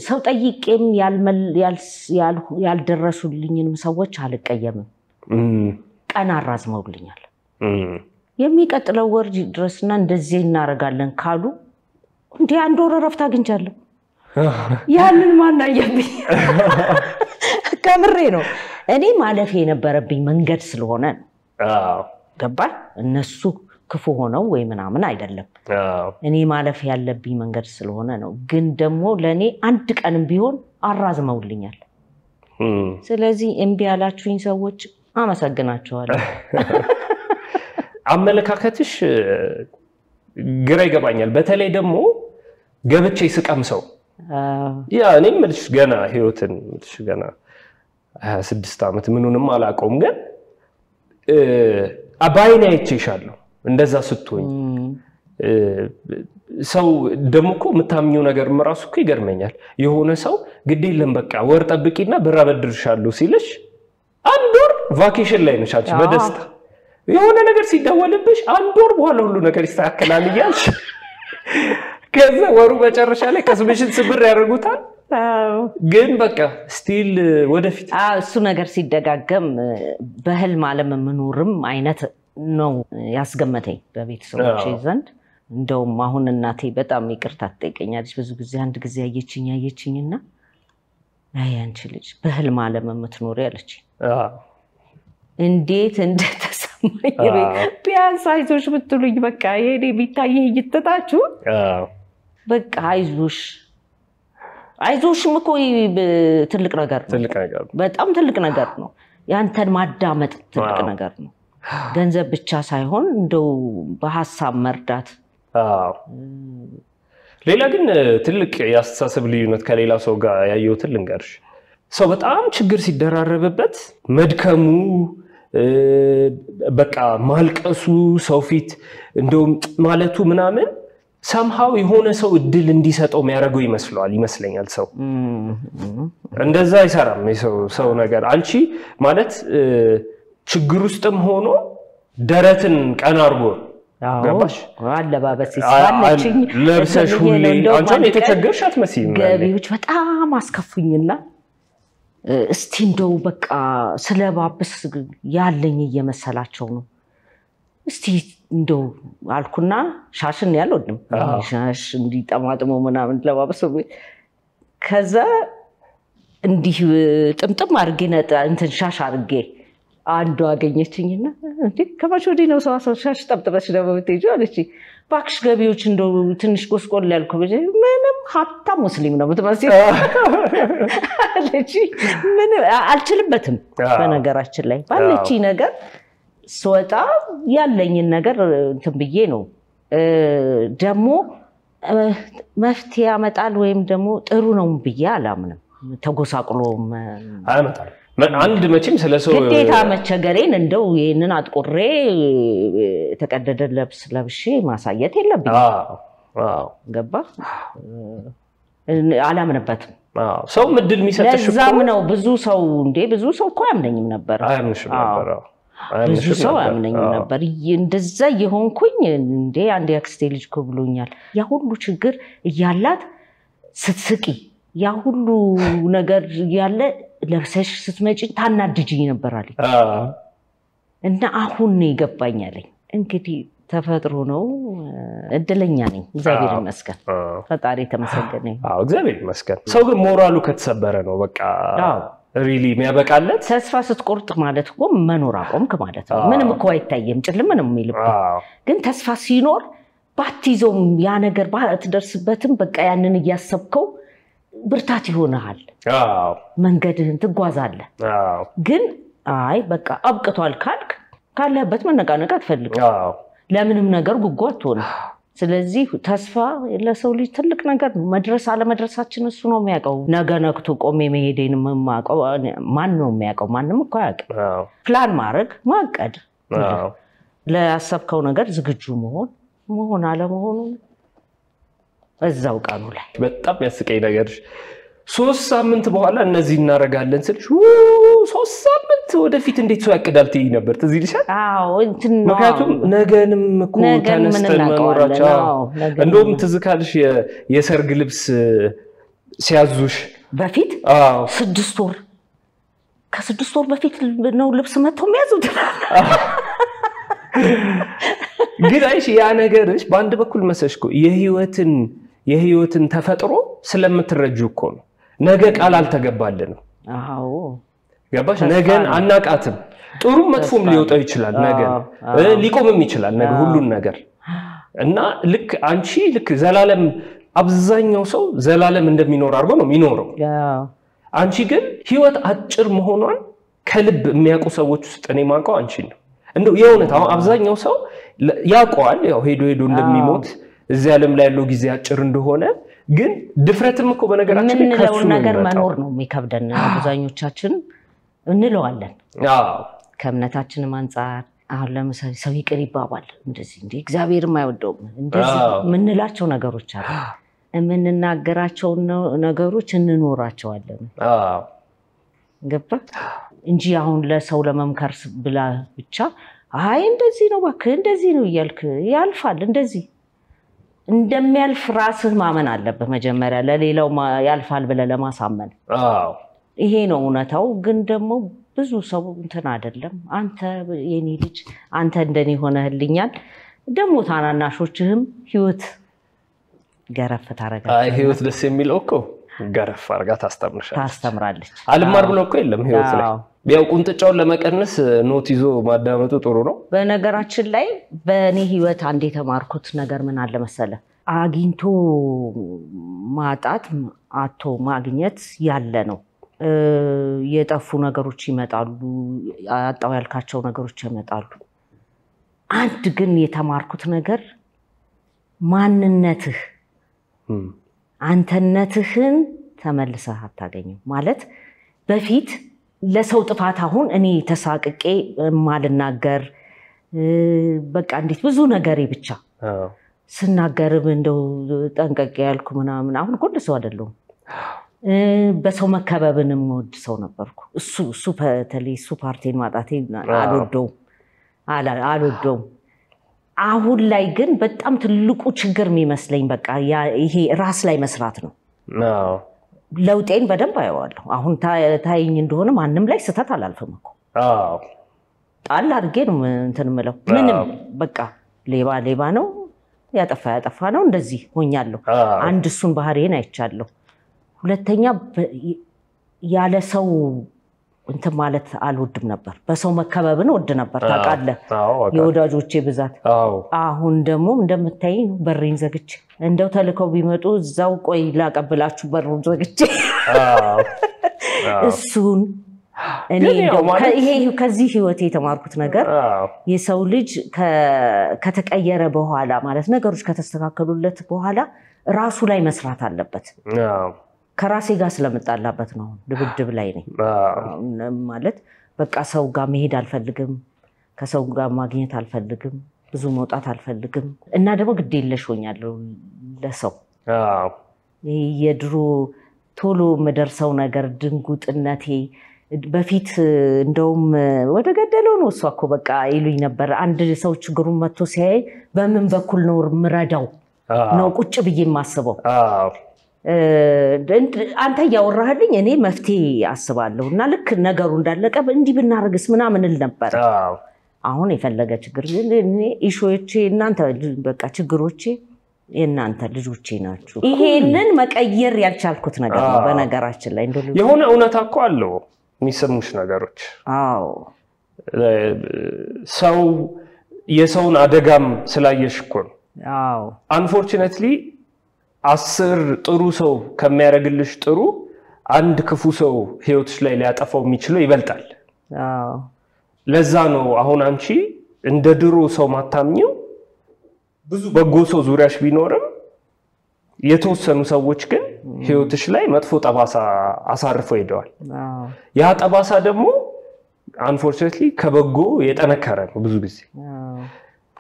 ሰው ጠይቄም ያልደረሱልኝንም ሰዎች አልቀየምም ቀን አራዝመውልኛል የሚቀጥለው ወር ድረስና እንደዚህ እናረጋለን ካሉ እንዴ አንድ ወር ረፍት አግኝቻለሁ ያንን ማናየብኝ ከምሬ ነው እኔ ማለፍ የነበረብኝ መንገድ ስለሆነ ገባ እነሱ ክፉ ሆነው ወይ ምናምን አይደለም እኔ ማለፍ ያለብኝ መንገድ ስለሆነ ነው ግን ደግሞ ለኔ አንድ ቀንም ቢሆን አራዝመውልኛል ስለዚህ እምቢ ያላችሁኝ ሰዎች አመሰግናችኋለሁ አመለካከትሽ ግራ ይገባኛል በተለይ ደግሞ ገብቼ ስቀምሰው ያ እኔም ልጅ ገና ህይወትን ገና 26 አመት ምኑንም አላቆም ግን አባይኔ አይቼሻለሁ እንደዛ ስትሆኝ ሰው ደሞ እኮ የምታምኚው ነገር ራሱ እኮ ይገርመኛል የሆነ ሰው ግድ የለም በቃ ወር ጠብቂና ብር አበድርሻለሁ ሲልሽ አንድ ወር ቫኬሽን ላይ ነሽ አንቺ በደስታ የሆነ ነገር ሲደወልብሽ አንድ ወር በኋላ ሁሉ ነገር ይስተካከላል ይያልሽ ከዛ ወሩ መጨረሻ ላይ ከስምሽን ስብር ያደርጉታል ግን በቃ ስቲል ወደፊት እሱ ነገር ሲደጋገም በህልም ዓለም መኖርም አይነት ነው ያስገመተኝ በቤተሰቦቼ ዘንድ እንደውም አሁን እናቴ በጣም ይቅርታ ትጠይቀኛለች ብዙ ጊዜ አንድ ጊዜ አየችኝና አይ አንቺ ልጅ በህልም ዓለም የምትኖር ያለች እንዴት እንደተሰማኝ ቢያንስ አይዞሽ ብትሉኝ በቃ የኔ ቢታየ ይተታችሁ በቃ አይዞሽም እኮ ትልቅ ነገር ነው በጣም ትልቅ ነገር ነው ያንተን ማዳመጥ ትልቅ ነገር ነው ገንዘብ ብቻ ሳይሆን እንደው በሐሳብ መርዳት ሌላ ግን ትልቅ ያስተሳሰብ ልዩነት ከሌላ ሰው ጋር ያየው ልንገርሽ ሰው በጣም ችግር ሲደራረበበት መድከሙ በቃ ማልቀሱ ሰው ፊት እንደው ማለቱ ምናምን somehow የሆነ ሰው እድል እንዲሰጠው የሚያደርገው ይመስለኛል ሰው እንደዛ አይሰራም ሰው ነገር አንቺ ማለት ችግር ውስጥም ሆኖ ደረትን ቀን አርጎ ገባሽ አለባበስ ይስፋለችኝ ለብሰሽ ሁሌ አንቺም የተቸገርሽ አትመስይም ገቢዎች በጣም አስከፉኝና እስቲ እንደው በቃ ስለባብስ ያለኝ እየመሰላቸው ነው እስቲ እንደው አልኩና ሻሽን ያልወድም ሻሽ እንዲጠማጥሞ ምናምን ለባብሰው ከዛ እንዲህ ጥምጥም አርጌ ነጣ እንትን ሻሽ አርጌ አንዱ አገኘችኝና እንዴ ከማሽ ወዲህ ነው ሰው ሻሽ ጠብጥበሽ ነው በትይጆ አለች ባክሽ ገቢዎች እንደው ትንሽ ጎስቆል ያልኩ ምንም ሀብታ ሙስሊም ነው በተማሲ አለች ምን አልችልበትም በነገራችን ላይ ባለች ነገር ስወጣ ያለኝን ነገር እንትን ብዬ ነው ደሞ መፍትሄ ያመጣል ወይም ደሞ ጥሩ ነው ብዬ አላምንም ተጎሳቅሎ አያመጣል አንድ መቼም ስለሰው ግዴታ መቸገሬን እንደው ይሄንን አጥቆሬ ተቀደደ ለብስ ለብሼ ማሳየት የለብኝ ገባ አላምንበትም ሰው ምድል የሚሰጥሽ እኮ ለዛም ነው ብዙ ሰው እኮ አያምነኝም ነበር አያምንሽም ነበር ብዙ ሰው አያምነኝም ነበር እንደዛ ይሆንኩኝ እንዴ አንድ ያክስቴ ልጅ እኮ ብሎኛል ያ ሁሉ ችግር እያላት ስትስቂ ያ ሁሉ ነገር ያለ ለብሰሽ ስትመጪ ታናድጂኝ ነበር አለኝ እና አሁን ነው ይገባኛል እንግዲህ ተፈጥሮ ነው እድለኛ ነኝ እግዚአብሔር ይመስገን ፈጣሪ ተመሰገነ እግዚአብሔር ይመስገን ሰው ግን ሞራሉ ከተሰበረ ነው በቃ ሪሊ የሚያበቃለት ተስፋ ስትቆርጥ ማለት እኮ መኖር አቆምክ ማለት ነው ምንም እኮ አይታየም ጭልም ምንም የሚልብ ግን ተስፋ ሲኖር ባትይዞም ያ ነገር ባትደርስበትም በቃ ያንን ያሰብከው ብርታት ይሆናል መንገድህን ትጓዛለህ ግን አይ በቃ አብቅቷል ካልክ ካለበት መነቃነቅ አትፈልግ ለምንም ነገር ጉጓት ሆነ ስለዚህ ተስፋ ለሰው ልጅ ትልቅ ነገር ነው መድረስ አለ መድረሳችን እሱ ነው የሚያቀው ነገ ነክቶ ቆሜ መሄዴን ማቀው ማን ነው የሚያቀው ማንንም እኮ ያቀው ፕላን ማድረግ ማቀድ ለያሰብከው ነገር ዝግጁ መሆን አለ መሆኑ እዛው ቃሉ ላይ በጣም ያስቀይ ነገር 3 ሳምንት በኋላ እነዚህ እናረጋለን ስልሽ 3 ሳምንት ወደፊት እንዴት ሰው ያቀዳል ትይ ነበር ትዝ ይልሻል እንትን ነው ምክንያቱም ነገንም እኮ ተነስተን መኖራቸው እንደውም ትዝ ካልሽ የሰርግ ልብስ ሲያዙሽ በፊት 6 ወር ከ6 ወር በፊት ነው ልብስ መተው የሚያዙት ግን አይሽ ያ ነገርሽ በአንድ በኩል መሰሽኮ የህይወትን ተፈጥሮ ስለምትረጁ እኮ ነው ነገ ቃል አልተገባልንም ገባሽ ነገን አናቃትም ጥሩ መጥፎም ሊወጣው ይችላል ነገ ሊቆምም ይችላል ነገ ሁሉን ነገር እና ልክ አንቺ ልክ ዘላለም አብዛኛው ሰው ዘላለም እንደሚኖር አርጎ ነው የሚኖረው አንቺ ግን ህይወት አጭር መሆኗን ከልብ የሚያውቁ ሰዎች ውስጥ እኔ ማንቀው አንቺ ነው እንደው የእውነት አሁን አብዛኛው ሰው ያውቀዋል ያው ሄዶ እንደሚሞት እዚህ ዓለም ላይ ያለው ጊዜ አጭር እንደሆነ ግን ድፍረትም እኮ በነገራችን ከሱ ነገር መኖር ነው የሚከብደን አብዛኞቻችን እንለዋለን ከእምነታችንም አንፃር አሁን ለምሳሌ ሰው ይቅር ይባባል እንደዚህ እንዴ እግዚአብሔርም አይወደውም እንደዚህ ምንላቸው ነገሮች አሉ እምንናገራቸው ነገሮች እንኖራቸዋለን ገባ እንጂ አሁን ለሰው ለመምከር ብላ ብቻ አይ እንደዚህ ነው ባክ እንደዚህ ነው ይያልክ ያልፋል እንደዚህ እንደሚያልፍ ራስህ ማመን አለበት መጀመሪያ ለሌላው ያልፋል ብለ ለማሳመን ይሄ ነው እውነታው ግን ደግሞ ብዙ ሰው እንትን አይደለም አንተ የኔ ልጅ አንተ እንደኔ ሆነህልኛል ደሞ ታናናሾችህም ህይወት ገረፍ ታረጋለህ አይ ህይወት ደስ የሚለው እኮ ገረፍ አርጋ ታስተምራለች አልማር ብሎ እኮ የለም ህይወት ላይ ቢያው ቁንጥጫውን ለመቀነስ ኖት ይዞ ማዳመጡ ጥሩ ነው በነገራችን ላይ በእኔ ህይወት አንዴ ተማርኩት ነገር ምን አለ መሰለ አግኝቶ ማጣት አቶ ማግኘት ያለ ነው የጠፉ ነገሮች ይመጣሉ አጣው ያልካቸው ነገሮች ይመጣሉ አንድ ግን የተማርኩት ነገር ማንነትህ አንተነትህን ተመልሰህ አታገኝም ማለት በፊት ለሰው ጥፋት አሁን እኔ ተሳቅቄ ማልናገር በቃ እንዴት ብዙ ነገሬ ብቻ ስናገርም እንደው ጠንቀቅ ያልኩ ምናምን አሁን ሁሉ ሰው አይደለም በሰው መከበብንም ወድ ሰው ነበርኩ እሱ በተለይ እሱ ፓርቲን ማጣቴ አልወደውም አሁን ላይ ግን በጣም ትልቁ ችግር የሚመስለኝ በቃ ይሄ ራስ ላይ መስራት ነው ለውጤን በደንብ አየዋለሁ አሁን ታይኝ እንደሆነ ማንንም ላይ ስተት አላልፈም እኮ ጣል አድርጌ ነው እንትን ምለው ምንም በቃ ሌባ ነው ያጠፋ ነው እንደዚህ ሆኛለሁ አንድ እሱን ባህሪዬን አይቻለሁ ሁለተኛ ያለ ሰው እንትን ማለት አልወድም ነበር በሰው መከበብን ወድ ነበር ታቃለህ የወዳጆቼ ብዛት አሁን ደግሞ እንደምታይ በሬን ዘግቼ እንደው ተልከው ቢመጡ እዛው ቆይ ላቀብላችሁ በሩን ዘግቼ እሱን እኔ ይሄ ከዚህ ህይወቴ የተማርኩት ነገር የሰው ልጅ ከተቀየረ በኋላ ማለት ነገሮች ከተስተካከሉለት በኋላ ራሱ ላይ መስራት አለበት ከራሴ ጋር ስለመጣላበት ነው ድብድብ ላይ ነኝ ማለት በቃ ሰው ጋር መሄድ አልፈልግም ከሰው ጋር ማግኘት አልፈልግም ብዙ መውጣት አልፈልግም እና ደግሞ ግዴለሽ ሆኛለሁ ለሰው የድሮ ቶሎ መደርሰው ነገር ድንጉጥነቴ በፊት እንደውም ወደ ገደለው ነው እሷ እኮ በቃ ይሉኝ ነበር አንድ ሰው ችግሩን መጥቶ ሲያይ በምን በኩል ነው ምረዳው ነው ቁጭ ብዬ ማስበው አንተ ያወራህልኝ እኔ መፍትሄ አስባለሁና ልክ ነገሩ እንዳለቀ እንዲ ብናረግስ ምናምን ነበር አሁን የፈለገ ችግር እኔ ኢሹዎቼ እናንተ በቃ ችግሮቼ የናንተ ልጆቼ ናችሁ ይሄንን መቀየር ያልቻልኩት ነገር ነው በነገራችን ላይ እንደው የሆነ እውነታ እኮ አለው የሚሰሙሽ ነገሮች ሰው የሰውን አደጋም ስላየሽ እኮ ነው አንፎርቹኔትሊ 10 ጥሩ ሰው ከሚያረግልሽ ጥሩ አንድ ክፉ ሰው ህይወትሽ ላይ ሊያጠፋው የሚችለው ይበልጣል ለዛ ነው አሁን አንቺ እንደ ድሮ ሰው ማታምኚው ብዙ በጎ ሰው ዙሪያሽ ቢኖርም የተወሰኑ ሰዎች ግን ህይወትሽ ላይ መጥፎ ጠባሳ አሳርፈው ሄደዋል ያ ጠባሳ ደግሞ አንፎርቹኔትሊ ከበጎ የጠነከረ ነው ብዙ ጊዜ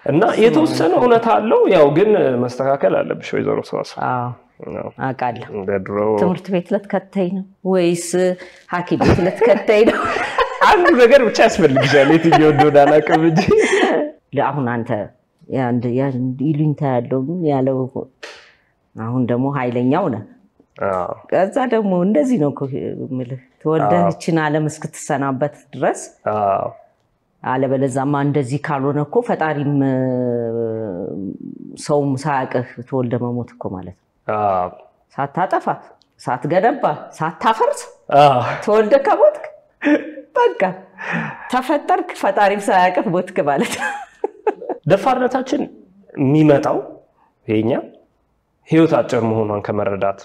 እና የተወሰነ እውነታ አለው ያው ግን መስተካከል አለብሽ ወይዘሮ ሰዋሳ አቃለሁ ትምህርት ቤት ለተከታይ ነው ወይስ ሐኪም ቤት ለተከታይ ነው አንዱ ነገር ብቻ ያስፈልግሻል የትኛው እንደሆነ አላውቅም እንጂ ለአሁን አንተ ይሉኝታ ያለው አሁን ደግሞ ኃይለኛው ነው ከዛ ደግሞ እንደዚህ ነው እኮ ምልህ ተወልደህችን ዓለም እስክትሰናበት ድረስ አለበለዛማ እንደዚህ ካልሆነ እኮ ፈጣሪም ሰውም ሳያቀህ ተወልደ መሞት እኮ ማለት ነው ሳታጠፋ ሳትገነባ ሳታፈርስ ተወልደ ከሞትክ በቃ ተፈጠርክ ፈጣሪም ሳያቀህ ሞትክ ማለት ደፋርነታችን የሚመጣው የኛ ህይወት አጭር መሆኗን ከመረዳት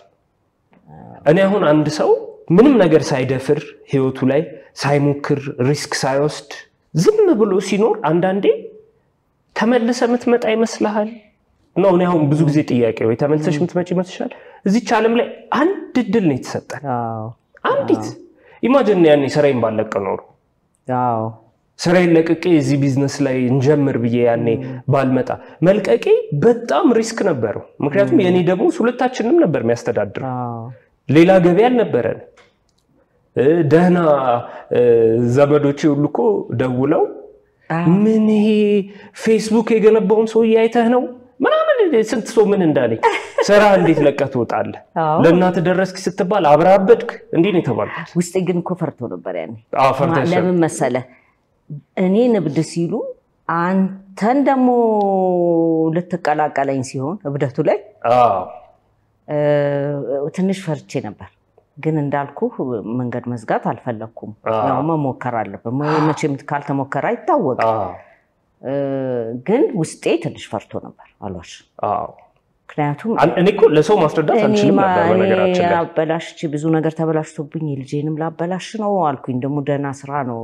እኔ አሁን አንድ ሰው ምንም ነገር ሳይደፍር ህይወቱ ላይ ሳይሞክር ሪስክ ሳይወስድ ዝም ብሎ ሲኖር አንዳንዴ ተመለሰ ምትመጣ ይመስልሃል ነው እኔ አሁን ብዙ ጊዜ ጥያቄ ወይ ተመለሰሽ ምትመጪ ይመስልሻል እዚች ዓለም ላይ አንድ ድል ነው የተሰጠን አንዲት ኢማጂን ያኔ ሰራይን ባለቀ ኖር ስራዬን ለቅቄ እዚህ ቢዝነስ ላይ እንጀምር ብዬ ያኔ ባልመጣ መልቀቄ በጣም ሪስክ ነበረው ምክንያቱም የኔ ደግሞ ሁለታችንም ነበር የሚያስተዳድር ሌላ ገበያ አልነበረን ደህና ዘመዶቼ ሁሉ እኮ ደውለው ምን ይሄ ፌስቡክ የገነባውን ሰው ያይተህ ነው ምናምን ስንት ሰው ምን እንዳለኝ ስራ እንዴት ለቀህ ትወጣለህ ለእናት ደረስክ ስትባል አብራበድክ እንዴ ነው ተባልኩት ውስጤ ግን እኮ ፈርቶ ነበር ያኔ ለምን መሰለህ እኔ ንብድ ሲሉ አንተን ደሞ ልትቀላቀለኝ ሲሆን እብደቱ ላይ ትንሽ ፈርቼ ነበር ግን እንዳልኩ መንገድ መዝጋት አልፈለኩም ያው መሞከር አለበት መቼም ካልተሞከረ አይታወቅ ግን ውስጤ ትንሽ ፈርቶ ነበር አልዋሽ ምክንያቱም እኔ እኮ ለሰው ማስረዳት አልችልም ነበር በነገራችን ላይ አበላሽቼ ብዙ ነገር ተበላሽቶብኝ ልጄንም ላበላሽ ነው አልኩኝ ደሞ ደና ስራ ነው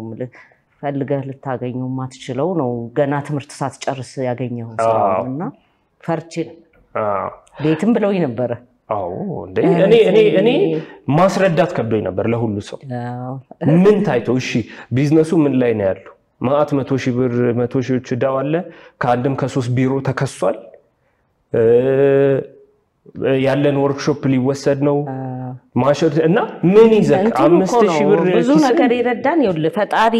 ፈልገህ ልታገኘው ማትችለው ነው ገና ትምህርት ሳትጨርስ ያገኘው ስራውና ፈርቼ ቤትም ብለውኝ ነበር እንዴ እኔ ማስረዳት ከብዶኝ ነበር ለሁሉ ሰው ምን ታይቶ እሺ ቢዝነሱ ምን ላይ ነው ያለው ማአት 100,000 ብር 100,000 ዳው አለ ከአንድም ከ3 ቢሮ ተከሷል ያለን ወርክሾፕ ሊወሰድ ነው ማሸር እና ምን ይዘክ 5,000 ብር ብዙ ነገር ይረዳን ይወል ፈጣሪ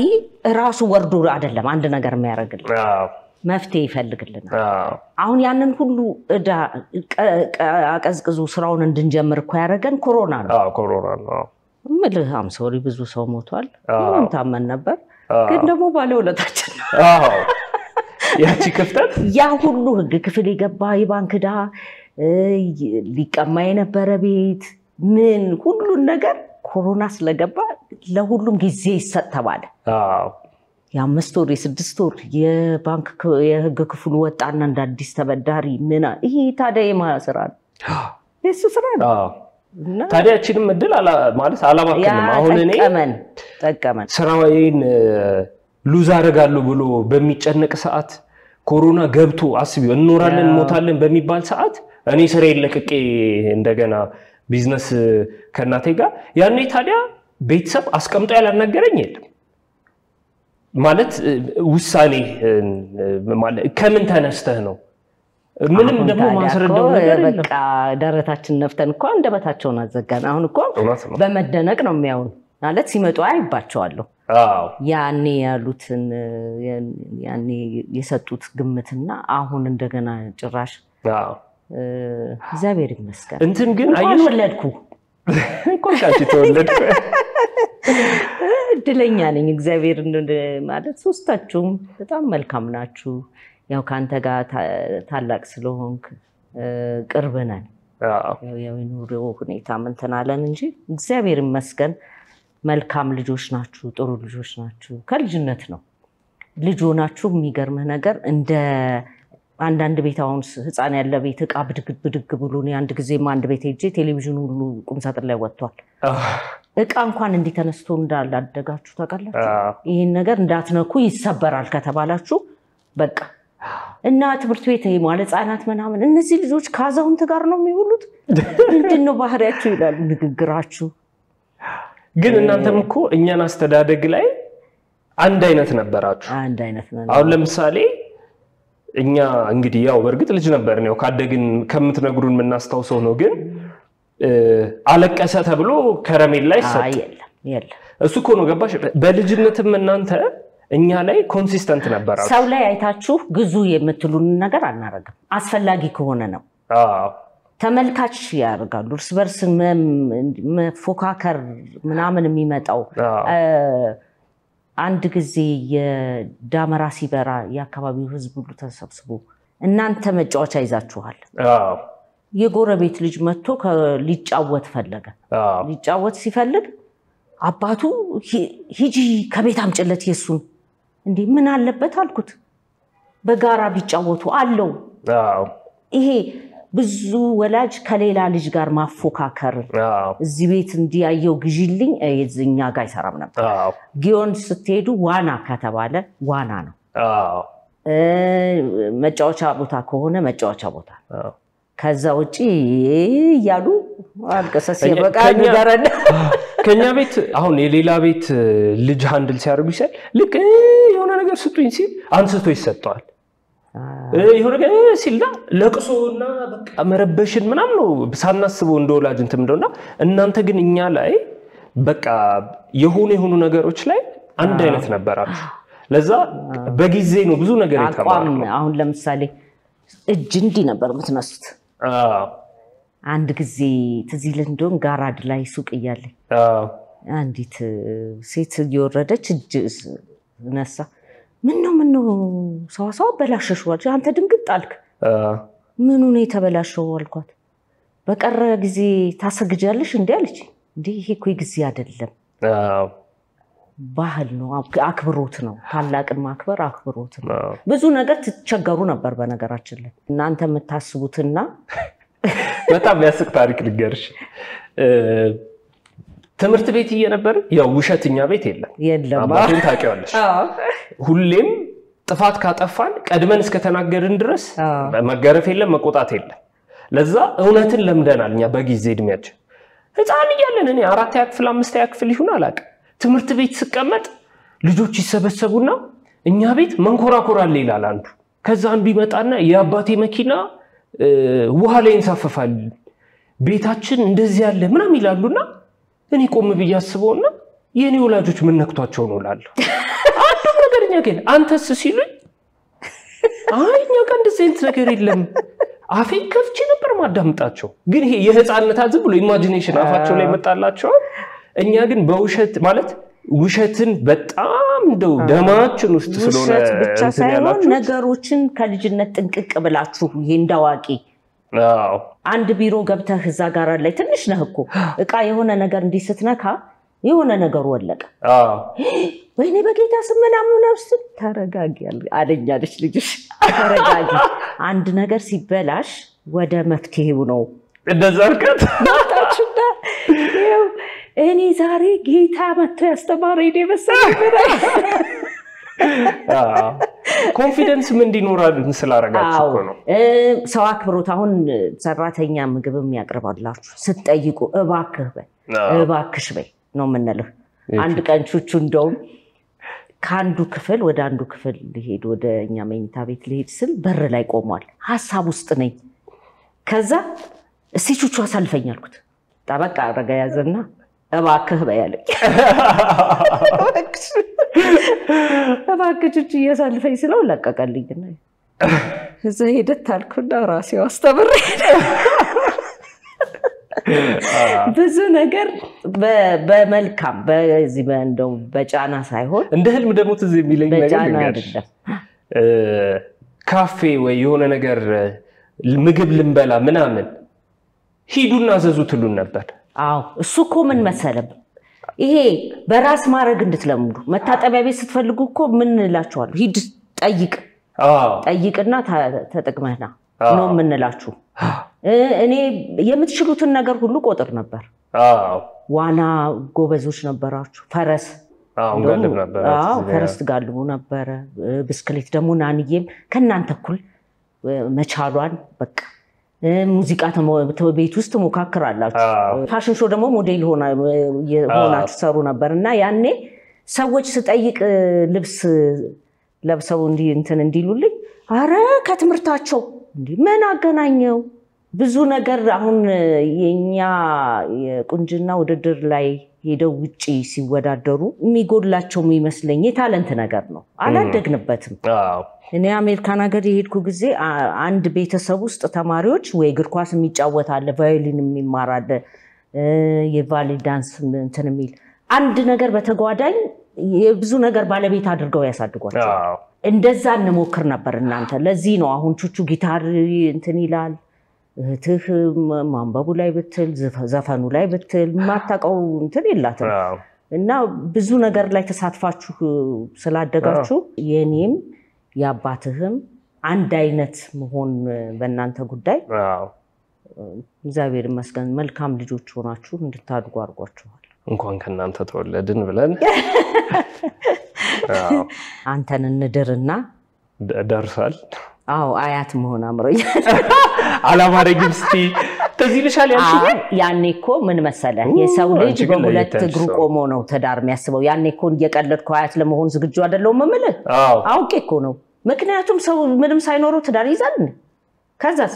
ራሱ ወርዶ አይደለም አንድ ነገር የሚያረግልን መፍትሄ ይፈልግልናል አሁን ያንን ሁሉ እዳ አቀዝቅዙ ስራውን እንድንጀምር እኮ ያረገን ኮሮና ነው ኮሮና ነው ምልሃም ሶሪ ብዙ ሰው ሞቷል ምንም ታመን ነበር ግን ደግሞ ባለውለታችን ያቺ ክፍተት ያ ሁሉ ህግ ክፍል ይገባ ይባንክ ዳ ሊቀማ የነበረ ቤት ምን ሁሉ ነገር ኮሮና ስለገባ ለሁሉም ጊዜ ይሰጣባል ያ5 ወር የ6 ወር የባንክ የህግ ክፍሉ ወጣና እንደ አዲስ ተበዳሪ ምን ይሄ ታዲያ የማስራ እሱ ስራ ነው ታዲያ እቺንም እድል ማለት አላማከንም አሁን እኔ ተቀመን ስራዬን ሉዝ አደርጋለሁ ብሎ በሚጨነቅ ሰዓት ኮሮና ገብቶ አስቢው እንኖራለን ሞታለን በሚባል ሰዓት እኔ ስራዬን ለቅቄ እንደገና ቢዝነስ ከናቴ ጋር ያኔ ታዲያ ቤተሰብ አስቀምጦ ያላናገረኝ የለም ማለት ውሳኔ ማለት ከምን ተነስተህ ነው ምንም ደግሞ ማስረዳው ነገር በቃ ደረታችን ነፍተን እኮ እንደበታቸውን አዘጋን አሁን እኮ በመደነቅ ነው የሚያውን ማለት ሲመጡ አይባቸዋለሁ ያኔ ያሉትን ያኔ የሰጡት ግምትና አሁን እንደገና ጭራሽ እግዚአብሔር ይመስገን እንትን ግን አይን ወለድኩ ኮንካቺ ተወለድኩ ድለኛ ነኝ እግዚአብሔር ማለት ሶስታችሁም በጣም መልካም ናችሁ ያው ካንተ ጋር ታላቅ ስለሆንክ ቅርብ ነን ያው የኑሮ ሁኔታ ምን ተናለን እንጂ እግዚአብሔር ይመስገን መልካም ልጆች ናችሁ ጥሩ ልጆች ናችሁ ከልጅነት ነው ልጅ ሆናችሁ የሚገርም ነገር እንደ አንዳንድ ቤት አሁን ህፃን ያለ ቤት ዕቃ ብድግ ብሎኝ አንድ ጊዜማ አንድ ቤት ሄጄ ቴሌቪዥን ሁሉ ቁምሳጥን ላይ ወጥቷል ዕቃ እንኳን እንዲተነስቶ እንዳላደጋችሁ ታውቃላችሁ ይሄን ነገር እንዳትነኩ ይሰበራል ከተባላችሁ በቃ እና ትምህርት ቤት ማለት ህፃናት ምናምን እነዚህ ልጆች ካዛውንት ጋር ነው የሚውሉት ምንድነው ባህሪያችሁ ይላሉ ንግግራችሁ ግን እናንተም እኮ እኛን አስተዳደግ ላይ አንድ አይነት ነበራችሁ አንድ አይነት ነው አሁን ለምሳሌ እኛ እንግዲህ ያው በርግጥ ልጅ ነበር ነው ካደግን ከምትነግሩን ምናስተውሰው ነው ግን አለቀሰ ተብሎ ከረሜላ ይሰጥ የለም እሱ እኮ ነው ገባሽ በልጅነትም እናንተ እኛ ላይ ኮንሲስተንት ነበራችሁ ሰው ላይ አይታችሁ ግዙ የምትሉን ነገር አናረጋም አስፈላጊ ከሆነ ነው ተመልካች ያርጋሉ እርስ በርስ መፎካከር ምናምን የሚመጣው አንድ ጊዜ የዳመራ ሲበራ ያከባቢው ህዝብ ሁሉ ተሰብስቦ እናንተ መጫወቻ ይዛችኋል የጎረቤት ልጅ መጥቶ ሊጫወት ፈለገ ሊጫወት ሲፈልግ አባቱ ሂጂ ከቤት አምጭለት የሱን እንዴ ምን አለበት አልኩት በጋራ ቢጫወቱ አለው ይሄ ብዙ ወላጅ ከሌላ ልጅ ጋር ማፎካከር እዚህ ቤት እንዲያየው ግዢልኝ እዚኛ ጋር ይሰራም ነበር ጊዮን ስትሄዱ ዋና ከተባለ ዋና ነው መጫወቻ ቦታ ከሆነ መጫወቻ ቦታ ከዛ ውጪ ያሉ አልቀሰስ ይበቃ ንገረን ከኛ ቤት አሁን የሌላ ቤት ልጅ ሃንድል ሲያደርጉ ይሰል ልክ የሆነ ነገር ስጡኝ ሲል አንስቶ ይሰጣል የሆነ ነገር ሲልና ለቅሶና በቃ መረበሽን ምናምን ነው ሳናስበው እንደወላጅ እንትን እንደውና እናንተ ግን እኛ ላይ በቃ የሆኑ ነገሮች ላይ አንድ አይነት ነበራችሁ ለዛ በጊዜ ነው ብዙ ነገር የተማረው አሁን ለምሳሌ እጅ እንዲ ነበር የምትነሱት አንድ ጊዜ ትዚል እንደውን ጋራድ ላይ ሱቅ ይያለ አንዲት ሴት እየወረደች እጅ ነሳ ምን ነው ሰው በላሽሽዋል አንተ ድንግጥ አልክ ምኑ ነው የተበላሽው አልኳት በቀረ ጊዜ ታሰግጃለሽ እንዴ አለች እንዴ ይሄ እኮ ጊዜ አይደለም ባህል ነው አክብሮት ነው ታላቅን ማክበር አክብሮት ነው ብዙ ነገር ትቸገሩ ነበር በነገራችን ላይ እናንተ የምታስቡትና በጣም ያስቅ ታሪክ ልገርሽ ትምህርት ቤት እየነበር ያው ውሸትኛ ቤት የለም አባቴን ታውቂዋለሽ ሁሌም ጥፋት ካጠፋን ቀድመን እስከተናገርን ድረስ መገረፍ የለም መቆጣት የለም ለዛ እውነትን ለምደናልኛ በጊዜ እድሜያችን ህፃን እያለን እኔ 4 ያክፍል 5 ያክፍል ይሁን አላቅ ትምህርት ቤት ስቀመጥ ልጆች ይሰበሰቡና እኛ ቤት መንኮራኮር አለ ይላል አንዱ ከዛ አንዱ ይመጣና የአባቴ መኪና ውሃ ላይ እንሳፈፋል ቤታችን እንደዚህ ያለ ምናም ይላሉና እኔ ቆም ብያስበውና የኔ ወላጆች ምን ነክቷቸው ነው ላለው አንዱ ነገርኛ ግን አንተስ ሲሉኝ አይኛ ቀን እንደዚህ ነገር የለም አፌን ከፍቼ ነበር ማዳምጣቸው ግን ይሄ የህፃንነት አዝብ ብሎ ኢማጂኔሽን አፋቸው ላይ መጣላቸው እኛ ግን በውሸት ማለት ውሸትን በጣም እንደው ደማችን ውስጥ ስለሆነ ብቻ ሳይሆን ነገሮችን ከልጅነት ጥንቅቅ ብላችሁ ይሄ እንዳዋቂ አንድ ቢሮ ገብተህ እዛ ጋር ላይ ትንሽ ነህኮ እቃ የሆነ ነገር እንዲስትነካ የሆነ ነገር ወለቀ ወይኔ በጌታ ስምናም ነፍስ ተረጋጊ አለኛለች ልጅሽ ተረጋጊ አንድ ነገር ሲበላሽ ወደ መፍትሄው ነው እንደዛ አልከት ማታችና እኔ ዛሬ ጌታ መጥቶ ያስተማረኝ ደበሰኝ ኮንፊደንስ ምን እንዲኖራል ስላረጋችሁ ነው ሰው አክብሮት አሁን ሰራተኛ ምግብም ያቀርባላችሁ ስትጠይቁ እባክሽ በይ ነው ምንልህ አንድ ቀን ቹቹ እንደውም ካንዱ ክፍል ወደ አንዱ ክፍል ሊሄድ ወደኛ መኝታ ቤት ሊሄድ ስል በር ላይ ቆሟል ሐሳብ ውስጥ ነኝ ከዛ እሺ ቹቹ አሳልፈኝ አልኩት ታበቃ አረጋ ያዘና እባክህ በያለኝ እባክህ ቹቹ ያሳልፈኝ ስለው ለቀቀልኝና እዛ ሄደት አልኩና ራሴው አስተምሬ ብዙ ነገር በመልካም በዚህ በእንደው በጫና ሳይሆን እንደ ህልም ደግሞ ትዝ የሚለኝ ነገር ልንገርሽ ካፌ ወይ የሆነ ነገር ምግብ ልንበላ ምናምን ሂዱና ዘዙትሉን ነበር አው እሱ እኮ ምን መሰለብ ይሄ በራስ ማረግ እንድትለምዱ መታጠቢያ ቤት ስትፈልጉ እኮ ምን እላችኋለሁ ሂድ ጠይቅና ተጠቅመህና ነው ምን እላችሁ እኔ የምትችሉትን ነገር ሁሉ ቆጥር ነበር ዋና ጎበዞች ነበራችሁ ፈረስ ጋልብ ነበር ፈረስ ጋልቡ ነበር ብስክሌት ደግሞ ናንዬም ከናንተ እኩል መቻሏን በቃ ሙዚቃ ቤት ውስጥ ሞካክራላችሁ ፋሽን ሾው ደግሞ ሞዴል ሆናችሁ ሰሩ ነበርና ያኔ ሰዎች ስጠይቅ ልብስ ለብሰው እንዲሉልኝ አረ ከትምርታቸው ምን አገናኘው ብዙ ነገር አሁን የኛ የቁንጅና ውድድር ላይ ሄደው ውጪ ሲወዳደሩ የሚጎድላቸው የሚመስለኝ የታለንት ነገር ነው አላደግንበትም እኔ አሜሪካን ሀገር የሄድኩ ጊዜ አንድ ቤተሰብ ውስጥ ተማሪዎች ወይ እግር ኳስ የሚጫወታል ቫዮሊን የሚማራል የቫሊ ዳንስ እንትን የሚል አንድ ነገር በተጓዳኝ የብዙ ነገር ባለቤት አድርገው ያሳድጓቸው እንደዛ እንሞክር ነበር እናንተ ለዚህ ነው አሁን ቹቹ ጊታር እንትን ይላል እህትህ ማንበቡ ላይ ብትል ዘፈኑ ላይ ብትል ማታቀው እንትን የላትም እና ብዙ ነገር ላይ ተሳትፋችሁ ስላደጋችሁ የኔም ያባትህም አንድ አይነት መሆን በእናንተ ጉዳይ እግዚአብሔር ይመስገን መልካም ልጆች ሆናችሁ እንድታድጉ አድርጓችኋል እንኳን ከናንተ ተወለድን ብለን አንተን እንደርና ደርሳል አዎ አያት መሆን አምሮኝ አላማረኝም እስቲ ተዚህ ልሻል ያልሽው ያኔ እኮ ምን መሰለ የሰው ልጅ በሁለት እግሩ ቆሞ ነው ትዳር የሚያስበው ያኔ እኮ እየቀለድኩ አያት ለመሆን ዝግጁ አይደለም መምልህ አውቄ እኮ ነው ምክንያቱም ሰው ምንም ሳይኖረው ትዳር ይዛል ከዛስ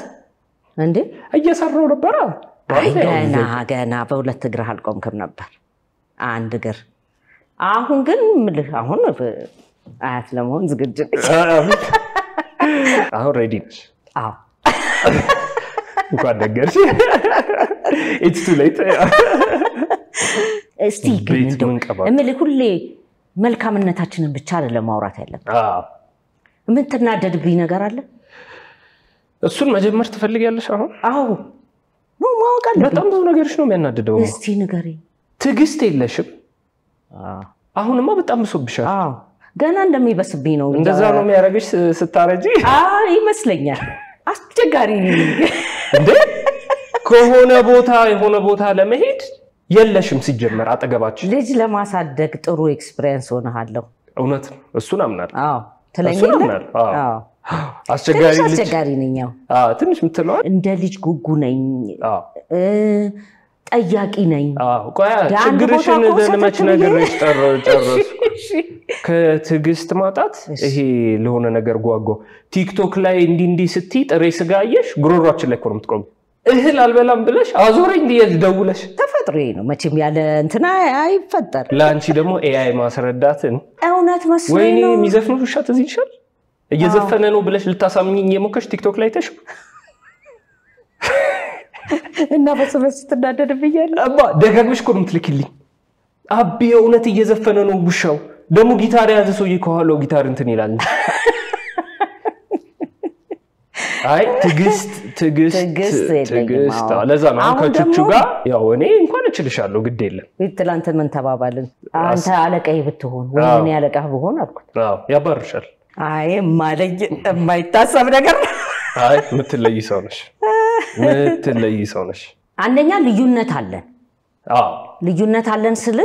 እንዴ እየሰራው ነበር ገና በሁለት እግር አልቆምክም ነበር አንድ እግር አሁን ግን ምልህ አሁን አያት ለመሆን ዝግጁ አሁን ሬዲ ነሽ አዎ እንኳን ነገርሽ it's too late እስቲ ግን እምልህ ሁሌ መልካምነታችንን ብቻ አይደለም ማውራት ያለብን ምን ተናደድብኝ ነገር አለ እሱን መጀመር ትፈልጊያለሽ አሁን አዎ ነው ማወቅ አለ በጣም ብዙ ነገርሽ ነው የሚያናድደው እስቲ ንገሪ ትግስት የለሽም አሁንማ በጣም ብሶብሻል አዎ ገና እንደሚበስብኝ ነው እንደዛ ነው የሚያረግሽ ስታረጂ ይመስለኛል አስቸጋሪ እንዴ የሆነ ቦታ ለመሄድ የለሽም ሲጀመር አጠገባችሁ ልጅ ለማሳደግ ጥሩ ኤክስፒሪየንስ ሆነሃለሁ እውነት እሱን አምናለሁ አዎ ተለኛለህ አዎ አስቸጋሪ ነኝ ትንሽ ምትለው እንደ ልጅ ጉጉ ነኝ ጠያቂ ነኝ ቆያ ችግርሽን ለመች ነገር ጨርሱ ከትግስት ማጣት ይሄ ለሆነ ነገር ጓጓ ቲክቶክ ላይ እንዲ ስቲ ጥሬ ስጋየሽ ጉሮሯችን ላይ ኮርምት ቆም እህል አልበላም ብለሽ አዞረኝ ደውለሽ ተፈጥሮዬ ነው መቼም ያለ እንትና አይፈጠር ላንቺ ደግሞ ኤአይ ማስረዳትን እውነት መስሎኝ ወይኔ የሚዘፍኑት ውሻ ትዝ ይልሻል እየዘፈነ ነው ብለሽ ልታሳምኚኝ የሞከሽ ቲክቶክ ላይ ተሽ እና በስበስ ተዳደድብኛል አባ ደጋግመሽ እኮ ነው የምትልኪልኝ አቢ እውነት እየዘፈነ ነው ውሻው ደሞ ጊታር ያዘ ሰውዬ ከኋላው ጊታር እንትን ይላል አይ ትግስት ለዛ ነው ከቹቹ ጋር ያው እኔ እንኳን እችልሻለሁ ግድ የለም ትላንት ምን ተባባልን አንተ አለቃዬ ብትሆን ወይ እኔ አለቃህ ብሆን አልኩት አዎ ያባርሻል አይ ማለኝ የማይታሰብ ነገር አይ ምትለይ ሰው ነሽ አንደኛ ልዩነት አለን ስለ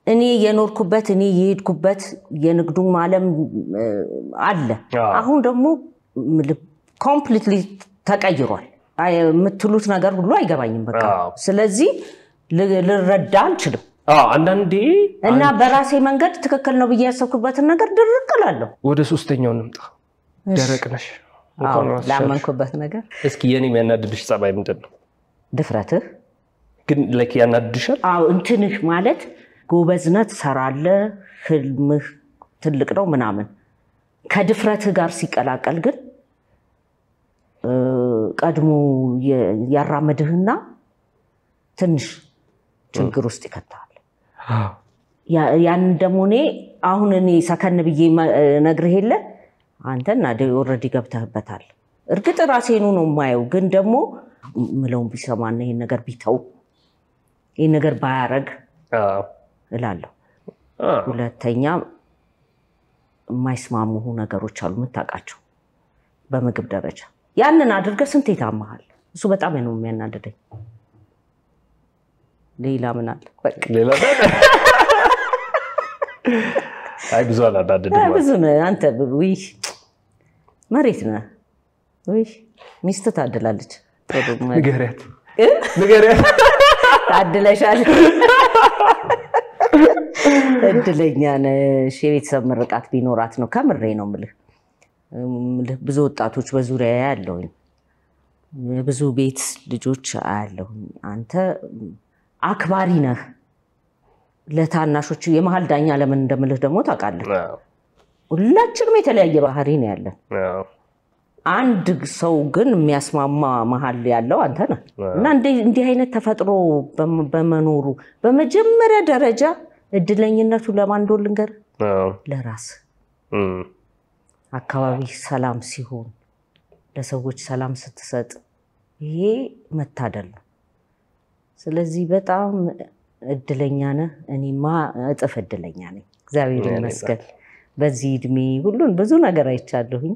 እኔ የኖርኩበት እኔ የሄድኩበት የንግዱ ዓለም አለ አሁን ደግሞ ኮምፕሊትሊ ተቀይሯል የምትሉት ነገር ሁሉ አይገባኝም በቃ ስለዚህ ልረዳ አልችልም አንዳንዴ እና በራሴ መንገድ ትክክል ነው በየያሰብኩበት ነገር ድርቅላለሁ ወደ ሶስተኛው እንምጣ ደረቅ ነሽ ላመንኩበት ነገር እስኪ የኔ የሚያናድድሽ ጸባይ ምንድነው ድፍረትህ ግን ለክ ያናድድሻል እንትንሽ ማለት ጎበዝነት ሰራለ ህልምህ ትልቅ ነው ምናምን ከድፍረትህ ጋር ሲቀላቀል ግን ቀድሞ ያራመድህና ትንሽ ችግር ውስጥ ይከታል ያን ደሞ እኔ አሁን እኔ ሰከን ብዬ ነግርህ የለ አንተና ኦሬዲ ገብተህበታል እርግጥ ራሴኑ ነው ማየው ግን ደሞ ምለውን ቢሰማና ይሄን ነገር ቢተው ይሄን ነገር ባያረግ እላለሁ ሁለተኛ የማይስማሙ ነገሮች አሉ የምታውቃቸው በምግብ ደረጃ ያንን አድርገህ ስንት ይታማሃል እሱ በጣም ነው የሚያናደደኝ ሌላ ምን አለ በቃ ሌላ አይ ብዙ አላዳደደም ብዙ ነው አንተ ወይ መሬት ነህ ወይ ሚስት ታደላለች ንገሪያት ታደለሻል እድለኛ ነሽ የቤተሰብ ምርቃት ቢኖራት ነው ከምሬ ነው የምልህ ብዙ ወጣቶች በዙሪያ ያለው ብዙ ቤት ልጆች አያለው አንተ አክባሪ ነህ ለታናሾቹ የመሃል ዳኛ ለምን እንደምልህ ደግሞ ታውቃለህ ሁላችንም የተለያየ ባህሪ ነው ያለን አንድ ሰው ግን የሚያስማማ መሃል ያለው አንተ ነህ እና እንዲህ አይነት ተፈጥሮ በመኖሩ በመጀመሪያ ደረጃ እድለኝነቱ ለማን እንደልንገር ለራስ አካባቢ ሰላም ሲሆን ለሰዎች ሰላም ስትሰጥ ይሄ መታደል ነው ስለዚህ በጣም እድለኛ ነህ እኔማ እጥፍ እድለኛ ነኝ እግዚአብሔር ይመስገን በዚህ እድሜ ሁሉን ብዙ ነገር አይቻለሁኝ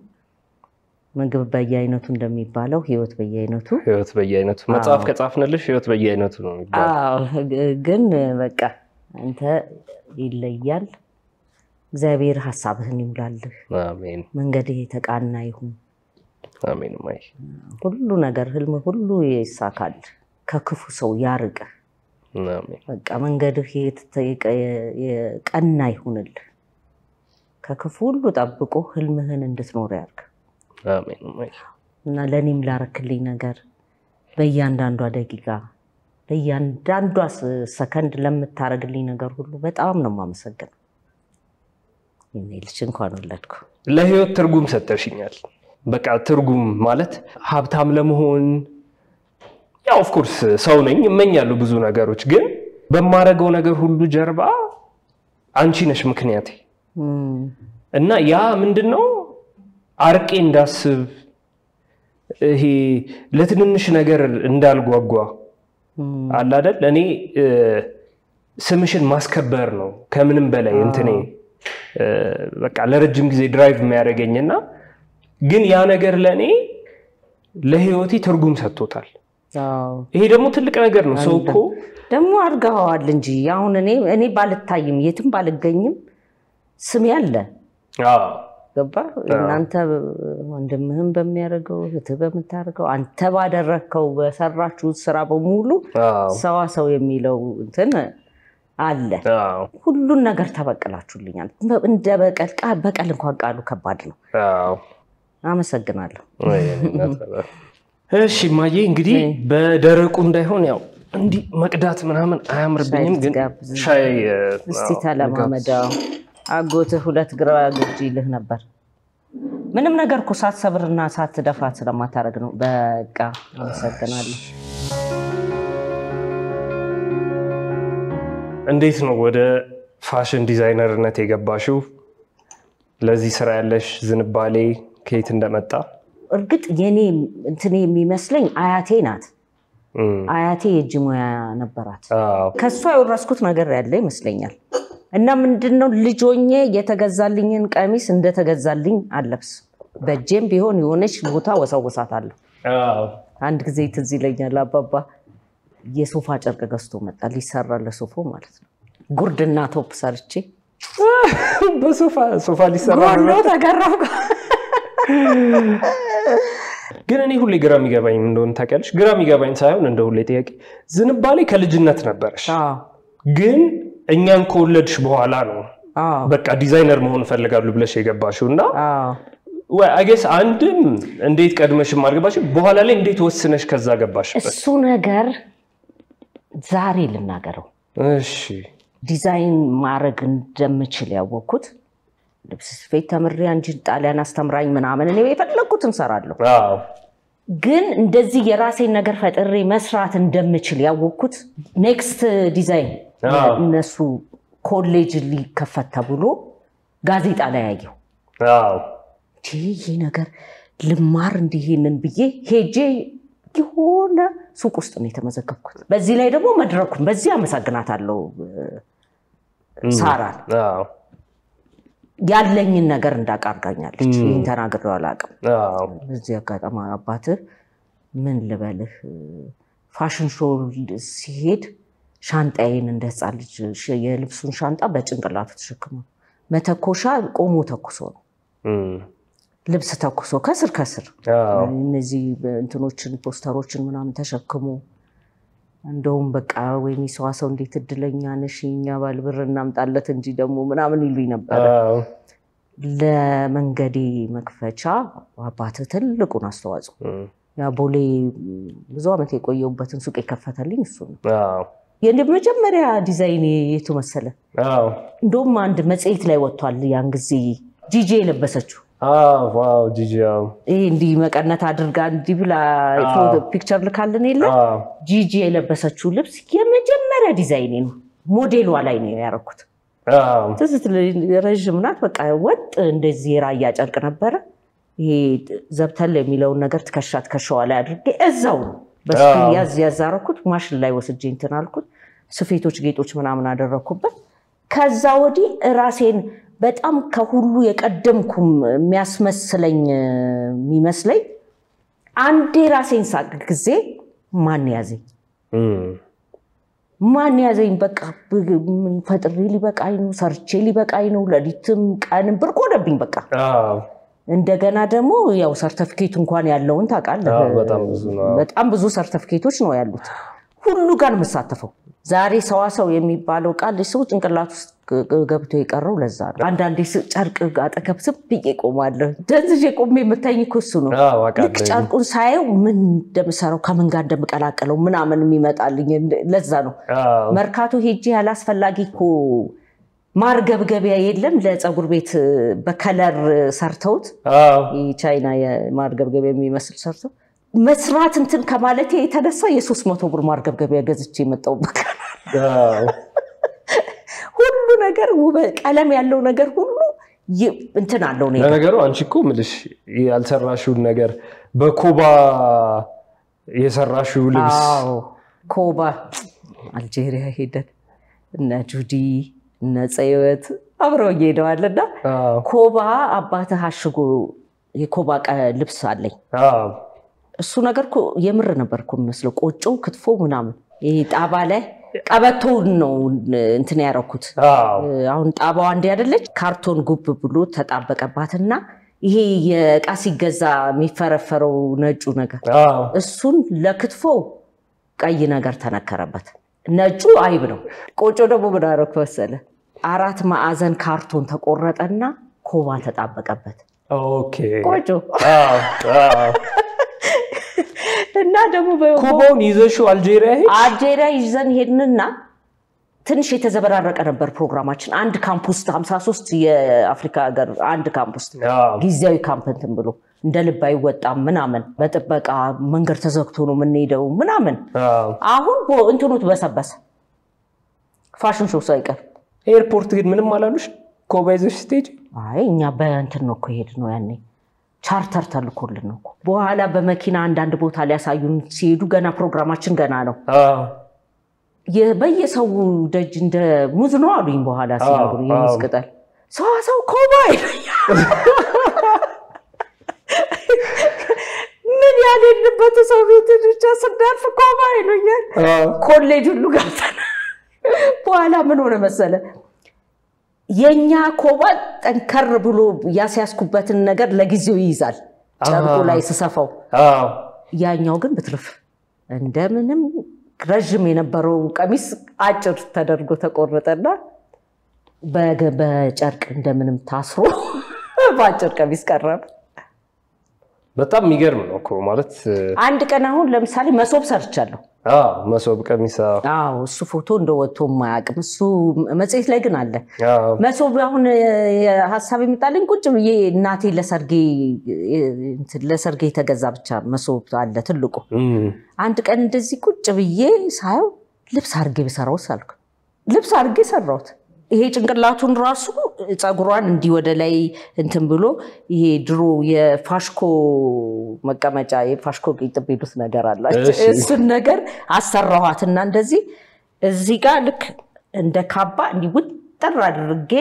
ምግብ በየአይነቱ እንደሚባለው ህይወት በየአይነቱ መጽሐፍ ከጻፍንልሽ ህይወት በየአይነቱ ነው የሚባለው ግን በቃ አንተ ይለያል እግዚአብሔር ሐሳብህን ይሙላልህ አሜን መንገድህ የተቃና ይሁን አሜን ማይ ሁሉ ነገር ህልም ሁሉ ይሳካል ከክፉ ሰው ያርቅ አሜን በቃ መንገድህ የቀና ይሁንል ከክፉ ሁሉ ጠብቆ ህልምህን እንድትኖር ያርግ አሜን ማይ እና ለኔም ላረክልኝ ነገር በእያንዳንዷ ደቂቃ በእያንዳንዷ ሰከንድ ለምታረግልኝ ነገር ሁሉ በጣም ነው ማመሰግነው ይኔልሽ እንኳን ወለድኩ ለህይወት ትርጉም ሰጠሽኛል በቃ ትርጉም ማለት ሀብታም ለመሆን ያው ኦፍ ኮርስ ሰው ነኝ እመኛለሁ ብዙ ነገሮች ግን በማረገው ነገር ሁሉ ጀርባ አንቺ ነሽ ምክንያቴ እና ያ ምንድነው አርቄ እንዳስብ ይሄ ለትንንሽ ነገር እንዳልጓጓ አለ አይደል እኔ ስምሽን ማስከበር ነው ከምንም በላይ እንትኔ በቃ ለረጅም ጊዜ ድራይቭ የሚያደርገኝና ግን ያ ነገር ለኔ ለህይወቴ ትርጉም ሰጥቶታል ይሄ ደግሞ ትልቅ ነገር ነው ሰውኮ ደግሞ አርጋዋል እንጂ አሁን እኔ ባልታይም የትም ባልገኝም ስም ያለ ገባ እናንተ ወንድምህም በሚያረጋው በምታረጋው አንተ ባደረከው በሰራችሁ ስራ በሙሉ ሰው የሚለው እንትን አለ ሁሉን ነገር ተበቀላችሁልኛል እንደ በቀል እንኳን ቃሉ ከባድ ነው አመሰግናለሁ እሺ ማዬ እንግዲህ በደረቁ እንዳይሆን ያው እንዲ መቅዳት ምናምን አያምርብኝም ግን ሻይ እስቲ ተለማመዳ አጎተ ሁለት ግራ ግጅልህ ነበር ምንም ነገር እኮ ሳትሰብርና ሳትደፋት ስለማታረግ ነው በቃ አመሰግናለሁ እንዴት ነው ወደ ፋሽን ዲዛይነርነት የገባሽው ለዚህ ስራ ያለሽ ዝንባሌ ከየት እንደመጣ እርግጥ የኔ እንትኔ የሚመስለኝ አያቴ ናት አያቴ የእጅ ሙያ ነበራት ከሷ የወረስኩት ነገር ያለ ይመስለኛል እና ምንድነው ልጆኜ የተገዛልኝን ቀሚስ እንደተገዛልኝ አለብስ በእጄም ቢሆን የሆነች ቦታ ወሰውሳታለሁ አንድ ጊዜ ትዝ ይለኛል አባባ የሶፋ ጨርቅ ገዝቶ መጣ ሊሰራ ለሶፋ ማለት ነው ጉርድና ቶፕ ሰርቼ በሶፋ ሊሰራ ነው ተገረምኩ ግን እኔ ሁሌ ግራም ይገባኝ እንደሆነ ታውቂያለሽ ግራም ይገባኝ ሳይሆን እንደ ሁሌ ጥያቄ ዝንባሌ ከልጅነት ነበርሽ ግን እኛን ከወለድሽ በኋላ ነው በቃ ዲዛይነር መሆን ፈልጋለሁ ብለሽ የገባሽውና ወይ አገስ አንድም እንዴት ቀድመሽ ማርገባሽ በኋላ ላይ እንዴት ወስነሽ ከዛ ገባሽ እሱ ነገር ዛሬ ልናገረው እሺ ዲዛይን ማድረግ እንደምችል ያወኩት ልብስ ስፌት ተምሬ አንጂ ጣሊያን አስተምራኝ ምናምን እኔ የፈለኩትን ሰራለሁ ግን እንደዚህ የራሴን ነገር ፈጥሬ መስራት እንደምችል ያወኩት ኔክስት ዲዛይን እነሱ ኮሌጅ ሊከፈት ተብሎ ጋዜጣ ላይ ያየው ይሄ ነገር ልማር እንዲሄንን ብዬ ሄጄ ይሆነ ሱቅ ውስጥ ነው የተመዘገብኩት በዚህ ላይ ደግሞ መድረኩን በዚህ አመሰግናታለሁ ሳራ ያለኝን ነገር እንዳቃርጋኛለች ይሄን ተናግረው አላቀም በዚህ አጋጣሚ አባት ምን ልበልህ ፋሽን ሾው ሲሄድ ሻንጣዬን እንደጻል ልጅ የልብሱን ሻንጣ በጭንቅላቱ ተሸክሞ መተኮሻ ቆሞ ተኩሶ ነው ልብስ ተኩሶ ከስር እነዚህ እንትኖችን ፖስተሮችን ምናምን ተሸክሞ እንደውም በቃ ወይኔ ሰው እንዴት እድለኛ ነሽ እኛ ባልብር እናምጣለት እንጂ ደግሞ ምናምን ይሉኝ ነበር ለመንገዴ መክፈቻ አባቴ ትልቁን አስተዋጽኦ ያ ቦሌ ብዙ አመት የቆየውበትን ሱቅ የከፈተልኝ እሱ ነው የመጀመሪያ ዲዛይን የቱ መሰለ እንደውም አንድ መጽሔት ላይ ወጥቷል ያን ጊዜ ጂጂ የለበሰችው ዋው ጂጂ እንዲ መቀነት አድርጋ እንዲ ብላ ፎቶ ፒክቸር ልካልን የለ ጂጂ የለበሰችው ልብስ የመጀመሪያ ዲዛይን ነው ሞዴሏ ላይ ነው ያረኩት ትዝት ረጅም ናት በቃ ወጥ እንደዚህ ራያ ጨርቅ ነበር ይሄ ዘብተል የሚለው ነገር ተከሻት ከሻዋ ላይ አድርጌ እዛው በስያዝ ያዛረኩት ማሽን ላይ ወስጄ እንትን አልኩት ስፌቶች ጌጦች ምናምን አደረኩበት ከዛ ወዲ ራሴን በጣም ከሁሉ የቀደምኩም የሚያስመስለኝ የሚመስለኝ አንዴ ራሴን ሳቅ ጊዜ ማን ያዘኝ በቃ ፈጥሬ ሊበቃኝ ነው ሰርቼ ሊበቃኝ ነው ለዲትም ቀንም ብርቅ ሆነብኝ በቃ እንደገና ደግሞ ያው ሰርቲፊኬት እንኳን ያለውን ታውቃለህ በጣም ብዙ ሰርቲፊኬቶች ነው ያሉት ሁሉ ጋር መሳተፈው ዛሬ ሰዋሰው የሚባለው ቃል ሰው ጭንቅላት ውስጥ ገብቶ የቀረው ለዛ ነው አንዳንዴ ጨርቅ አጠገብ ብዬ ቆማለሁ ደንዝጄ ቆሜ የምታኝ እሱ ነው ልክ ጨርቁን ሳየው ምን እንደምሰራው ከምን ጋር እንደምቀላቀለው ምናምን የሚመጣልኝ ለዛ ነው መርካቶ ሄጄ ያላስፈላጊ እኮ ማርገብገቢያ የለም ለፀጉር ቤት በከለር ሰርተውት የቻይና የማርገብገቢያ የሚመስል ሰርተው መስራት እንትን ከማለቴ የተነሳ የ300 ብር ማርገብገቢያ ገዝቼ መጣው ሁሉ ነገር ቀለም ያለው ነገር ሁሉ እንትን አለው ነው ነገሩ አንቺ እኮ ምልሽ ያልሰራሽው ነገር በኮባ የሰራሽው ልብስ ኮባ አልጄሪያ ሄደን እና ጁዲ እና ጸይወት አብረው ሄደዋልና ኮባ አባተ አሽጎ የኮባ ልብስ አለኝ እሱ ነገር እኮ የምር ነበርኩ መስለው ቆጮ ክትፎ ምናምን ይሄ ጣባ ላይ ቀበቶ ነው እንትን ያረኩት አሁን ጣባው አንዴ አይደለች ካርቶን ጉብ ብሎ ተጣበቀባትና ይሄ የቃ ሲገዛ የሚፈረፈረው ነጩ ነገር እሱን ለክትፎ ቀይ ነገር ተነከረበት ነጩ አይብ ነው ቆጮ ደግሞ ምን አረኩ መሰለ 4 ማዕዘን ካርቶን ተቆረጠና ኮባ ተጣበቀበት ኦኬ ቆጮ እና ደግሞ ኮባውን ይዘሽው አልጄሪያ ይዘን ሄድንና ትንሽ የተዘበራረቀ ነበር ፕሮግራማችን አንድ ካምፕስ 53 የአፍሪካ ሀገር አንድ ካምፕስ ጊዜያዊ ካምፕንትን ብሎ እንደልብ አይወጣም ምናምን በጥበቃ መንገድ ተዘግቶ ነው የምንሄደው ምናምን አሁን እንትኑት በሰበሰ ፋሽን ሾው ሳይቀር ኤርፖርት ግን ምንም አላሉሽ ኮባ ይዘሽ ስቴጅ አይ እኛ በእንትን ነው ሄድ ነው ያኔ ቻርተር ተልኮልን ነው በኋላ በመኪና አንድ ቦታ ሊያሳዩን ሲሄዱ ገና ፕሮግራማችን ገና ነው የበየሰው ደጅ እንደ ሙዝ ነው አሉኝ በኋላ ሲያጉሩ የመስቀጠል ሰው ኮባይ ምን ያለበት ሰው ቤት ብቻ ሰዳፍ ኮባይ ነው ኮሌጅ ሁሉ ጋር በኋላ ምን ሆነ መሰለ የኛ ኮባ ጠንከር ብሎ ያስያስኩበትን ነገር ለጊዜው ይይዛል ጨርቁ ላይ ተሰፋው ያኛው ግን በትርፍ እንደምንም ረጅም የነበረው ቀሚስ አጭር ተደርጎ ተቆረጠና በጨርቅ እንደምንም ታስሮ ባጭር ቀሚስ ቀረበ በጣም የሚገርም ነው እኮ ማለት አንድ ቀን አሁን ለምሳሌ መሶብ ሰርቻለሁ መሶብ ቀሚስ እሱ ፎቶ እንደወጥቶ ማያቅም እሱ መጽሔት ላይ ግን አለ መሶብ አሁን ሐሳብ ይመጣልኝ ቁጭ ብዬ እናቴ ለሰርጌ ተገዛ ብቻ መሶብ አለ ትልቁ አንድ ቀን እንደዚህ ቁጭ ብዬ ሳይው ልብስ አርጌ በሰራው ሳልኩ ልብስ አርጌ ሰራውት ይሄ ጭንቅላቱን ራሱ ጸጉሯን እንዲ ወደ ላይ እንትን ብሎ ይሄ ድሮ የፋሽኮ መቀመጫ የፋሽኮ ቂጥብይዱስ ነገር አላችሁ እሱን ነገር አሰራኋትና እንደዚህ እዚህ ጋር ልክ እንደ ካባ እንዲ ውጥር አድርጌ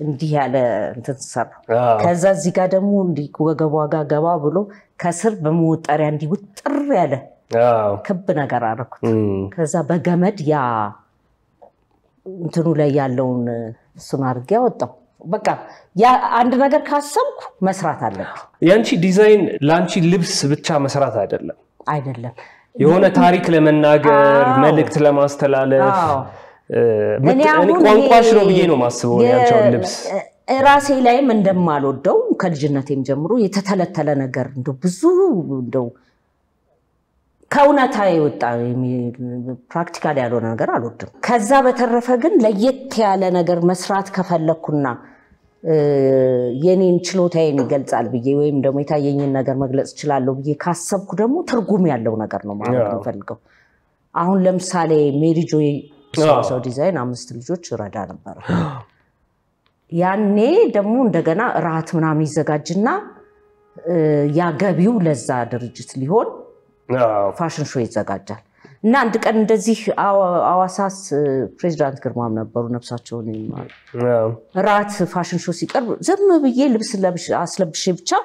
እንዲ ያለ እንትን ሰራ ከዛ እዚህ ጋር ደግሞ እንዲ ወገቧ ጋር ገባ ብሎ ከስር በመወጠሪያ እንዲ ውጥር ያለ ክብ ነገር አረኩት ከዛ በገመድ ያ እንትኑ ላይ ያለውን እሱን አርጌ አወጣው በቃ ያ አንድ ነገር ካሰብኩ መስራት አለብኝ ያንቺ ዲዛይን ላንቺ ልብስ ብቻ መስራት አይደለም የሆነ ታሪክ ለመናገር መልእክት ለማስተላለፍ እኔ ቋንቋሽ ነው ብዬ ነው ማስበው ያንቺው ልብስ ራሴ ላይም እንደማልወደው ከልጅነቴም ጀምሮ የተተለተለ ነገር እንደው ብዙ እንደው ከውናታ ይወጣ ፕራክቲካሊ ያለው ነገር አልወድም ከዛ በተረፈ ግን ለየት ያለ ነገር መስራት ከፈለኩና የኔን ችሎታዬን ይገልጻል ብዬ ወይም ደግሞ የታየኝን ነገር መግለጽ ይችላል ብዬ ካሰብኩ ደግሞ ትርጉም ያለው ነገር ነው ማለት ነው ፈልገው አሁን ለምሳሌ ሜሪጆ ሰው ዲዛይን 5 ልጆች ረዳ ነበር ያኔ ደግሞ እንደገና ራት ምናምን ይዘጋጅና ያገቢው ለዛ ድርጅት ሊሆን ፋሽን ሾው ይዘጋጃል እና አንድ ቀን እንደዚህ አዋሳስ ፕሬዝዳንት ግርማም ነበሩ ነፍሳቸውን ይማር ራት ፋሽን ሾው ሲቀርብ ዝም ብዬ ልብስ አስለብሼ ብቻ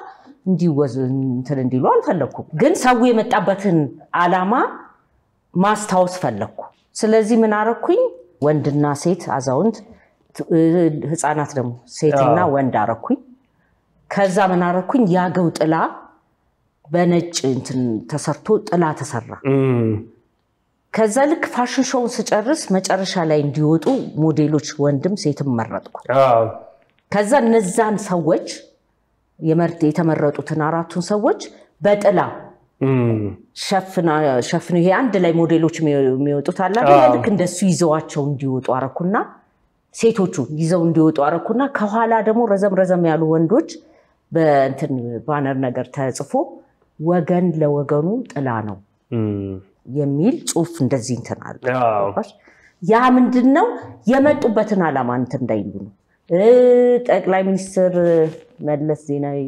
እንዲወዝ እንትን እንዲሉ አልፈለኩም ግን ሰው የመጣበትን አላማ ማስታወስ ፈለኩ ስለዚህ ምን አረኩኝ ወንድና ሴት አዛውንት ህፃናት ደግሞ ሴትና ወንድ አረኩኝ ከዛ ምን አረኩኝ ያገው ጥላ በነጭ እንትን ተሰርቶ ጥላ ተሰራ ከዛ ልክ ፋሽን ሾው ስጨርስ መጨረሻ ላይ እንዲወጡ ሞዴሎች ወንድም ሴትም መረጥኩ ከዛ እነዛን ሰዎች የተመረጡትን አራቱን ሰዎች በጥላ ሸፍና ይሄ አንድ ላይ ሞዴሎች የሚወጡት አላ ልክ እንደሱ ይዘዋቸው እንዲወጡ አረኩና ሴቶቹ ይዘው እንዲወጡ አረኩና ከኋላ ደግሞ ረዘም ያሉ ወንዶች በእንትን ባነር ነገር ተጽፎ ወገን ለወገኑ ጥላ ነው የሚል ጽሁፍ እንደዚህ እንተናል ያ ምንድነው የመጡበትን አላማ እንትን እንዳይሉ ነው ጠቅላይ ሚኒስትር መለስ ዜናዊ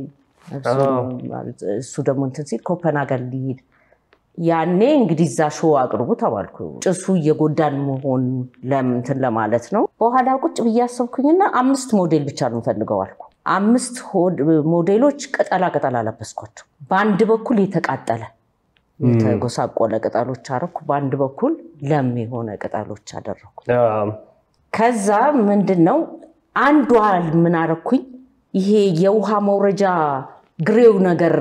እሱ ደግሞ እንትን ሲል ኮፐንሃገን ሊሄድ ያኔ እንግዲህ ዛ ሾው አቅርቡ ተባልኩ ጭሱ እየጎዳን መሆን ለምንትን ለማለት ነው በኋላ ቁጭ ብያሰብኩኝና 5 ሞዴል ብቻ ነው ፈልገው አልኩ 5 ሞዴሎች ቀጠላ አለበስኳቸው በአንድ በኩል የተቃጠለ የተጎሳቆለ ቅጠሎች አረኩ በአንድ በኩል ለም የሆነ ቅጠሎች አደረኩ ከዛ ምንድነው አንዷ ምን አረኩኝ ይሄ የውሃ መውረጃ ግሬው ነገር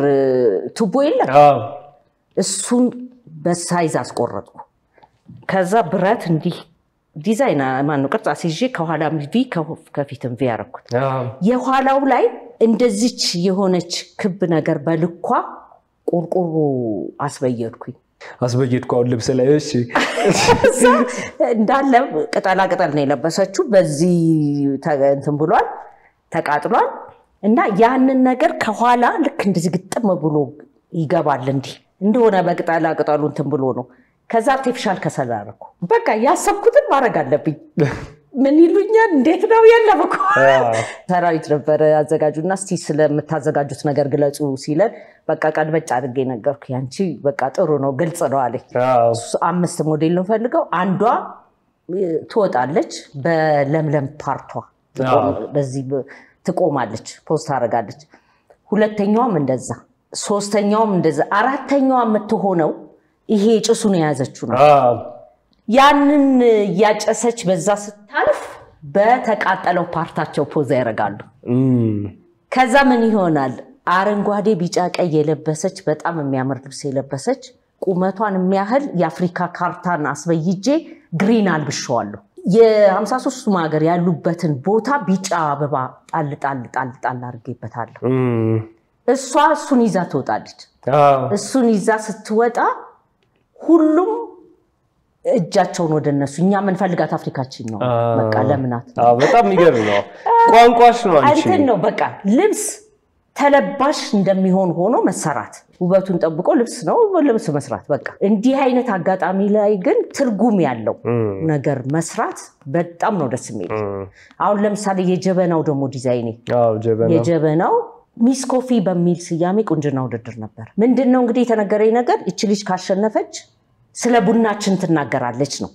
ቱቦ የለም እሱን በሳይዝ አስቆረጥኩ ከዛ ብረት እንዲህ ዲዛይን ማን ቅርጽ አስይዤ ከኋላም ቪ ከፊትም ቪ ያረኩት የኋላው ላይ እንደዚች የሆነች ክብ ነገር በልኳ ቆርቆሮ አስበየድኩኝ አስበየድኩ ልብስ ላይ እሺ እንዳለ ቅጠላ ነው የለበሰችው በዚህ እንትን ብሏል ተቃጥሏል እና ያንን ነገር ከኋላ ልክ እንደዚህ ግጥም ብሎ ይገባል እንደሆነ በቅጠሉ እንትን ብሎ ነው ከዛ አርቲፊሻል ከሰላረኩ በቃ ያሰብኩትን ማድረግ አለብኝ ምን ይሉኛል እንዴት ነው ያለበኩ ሰራዊት ነበር አዘጋጁና እስቲ ስለምታዘጋጁት ነገር ግለጹ ሲለን በቃ ቀድበጭ አድርጌ ነገርኩ ያንቺ በቃ ጥሩ ነው ግልጽ ነው አለኝ 5 ሞዴል ነው ፈልገው አንዷ ትወጣለች በለምለም ፓርቷ በዚህ ትቆማለች ፖስት አረጋለች ሁለተኛውም እንደዛ ሶስተኛውም እንደዛ አራተኛው የምትሆነው ይሄ ጭሱን ያዘችው ነው ያንን ያጨሰች በዛ ስታልፍ በተቃጠለው ፓርታቸው ፖዝ ያረጋሉ ከዛ ምን ይሆናል አረንጓዴ ቢጫ ቀይ የለበሰች በጣም የሚያምር ልብስ የለበሰች ቁመቷን የሚያህል የአፍሪካ ካርታን አስበይጄ ግሪን አልብሻለሁ የ53 ማገር ያሉበትን ቦታ ቢጫ አበባ ጣል አርጌበታለሁ እሱን ይዛ ትወጣለች እሱን ይዛ ስትወጣ ሁሉም እጃቸውን ወደነሱ እኛ ምን ፈልጋት አፍሪካችን ነው በቃ ለምናት በጣም ይገርም ነው ቋንቋሽ ነው አንቺ ነው በቃ ልብስ ተለባሽ እንደሚሆን ሆኖ መሰራት ውበቱን ጠብቆ ልብስ መስራት በቃ እንዲህ አይነት አጋጣሚ ላይ ግን ትርጉም ያለው ነገር መስራት በጣም ነው ደስ የሚል አሁን ለምሳሌ የጀበናው ደግሞ ዲዛይን የጀበናው ሚስ ኮፊ በሚል ስያሜ ቁንጅና ውድድር ነበር ምንድነው እንግዲህ የተነገረኝ ነገር እቺ ልጅ ካሸነፈች ስለ ቡናችን ትናገራለች ነው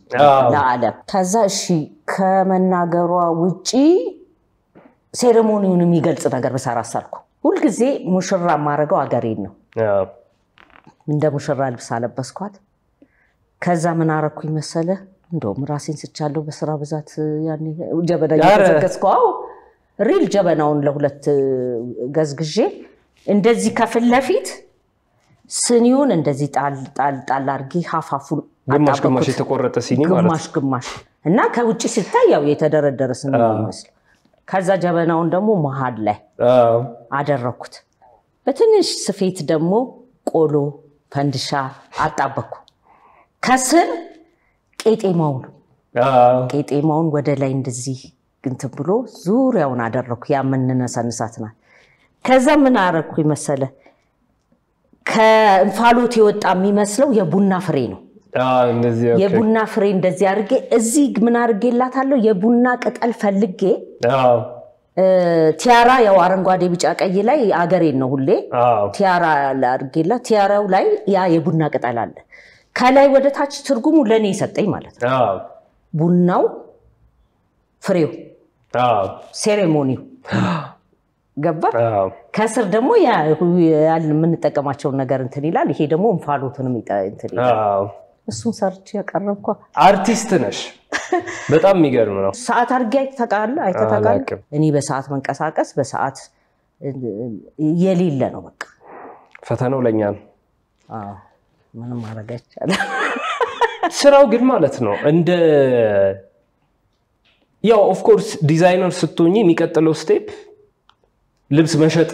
ለዓለም ከዛ እሺ ከመናገሯ ውጪ ሴሬሞኒውን የሚገልጽ ነገር በሰራ አሳልኩ ሁሉ ጊዜ ሙሽራ ማረጋው አገሬን ነው እንደ ሙሽራ ልብስ አለበስኳት ከዛ ምን አረኩኝ መሰለ እንደውም ራሴን ስቻለሁ በስራ ብዛት ያኔ ጀበና እየተዘገዝኩው ሪል ጀበናውን ለሁለት ገዝግዤ እንደዚህ ከፍል ለፊት ስኒውን እንደዚህ ጣል አርጊ ሐፋፉን ግማሽ የተቆረጠ ሲኒ ማለት ግማሽ እና ከውጪ ሲታይ ያው የተደረደረ ስኒ ይመስል ከዛ ጀበናውን ደግሞ መሃል ላይ አደረኩት በትንሽ ስፌት ደግሞ ቆሎ ፈንድሻ አጣበኩ ከስር ቄጤማውን ወደ ላይ እንደዚህ እንትን ብሎ ዙሪያውን አደረኩ ያመነነሰንሳትና ከዛ ምን አረኩ ይመሰለ ከእንፋሎት ይወጣ የሚመስለው የቡና ፍሬ ነው እንደዚህ የቡና ፍሬ እንደዚህ አርጌ እዚህ ምን አርጌላታለሁ የቡና ቅጠል ፈልጌ ቲያራ ያው አረንጓዴ ቢጫ ቀይ ላይ አገሬን ነው ሁሌ ቲያራ አርጌላ ቲያራው ላይ ያ የቡና ቅጠል አለ ከላይ ወደ ታች ትርጉሙ ለኔ ይሰጠኝ ማለት ነው ቡናው ፍሬው ሴሬሞኒው ገባ ከስር ደግሞ ያ ምን ተጠቀማቸው ነገር እንትን ይላል ይሄ ደግሞ እንፋሎቱንም እንትን ይላል እሱን ሰርች ያቀርብኩ አርቲስት ነሽ በጣም የሚገርም ነው ሰዓት አርጌ አይተታቃለ እኔ በሰዓት መንቀሳቀስ በሰዓት የሌለ ነው በቃ ፈተናው ለኛ ነው ምንም ማድረግ አይቻልም ስራው ግን ማለት ነው እንደ ያው ኦፍ ኮርስ ዲዛይነር ስትሆኚ የሚቀጥለው ስቴፕ ልብስ መሸጥ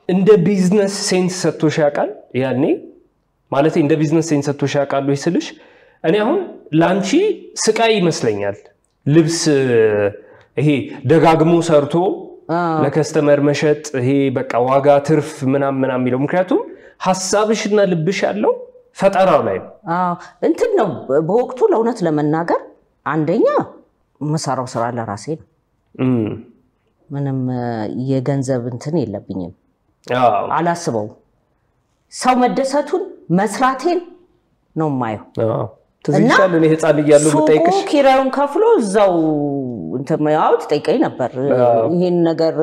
እንደ ቢዝነስ ሴንስ ሰጥቶሽ ያውቃል ያኔ ማለት እንደ ቢዝነስ ሴንስ ሰጥቶሽ ያውቃል ወይ ስልሽ እኔ አሁን ላንቺ ስቃይ ይመስለኛል ልብስ ይሄ ደጋግሞ ሰርቶ ለከስተመር መሸጥ ይሄ በቃ ዋጋ ትርፍ ምናምን የሚለው ምክንያቱም ሐሳብሽና ልብሽ ያለው ፈጠራው ላይ እንትን ነው በወቅቱ ለውነት ለመናገር አንደኛ መሰራው ስራ ለራሴ ነው ምንም የገንዘብ እንትን የለብኝም አላስበው ሰው መደሰቱን መስራቴን ነው ማየው ትዝቻለ እኔ ህፃን ይያለው ብጠይቅሽ ኪራዩን ከፍሎ እዛው እንትን ያው ትጠይቀኝ ነበር ይሄን ነገር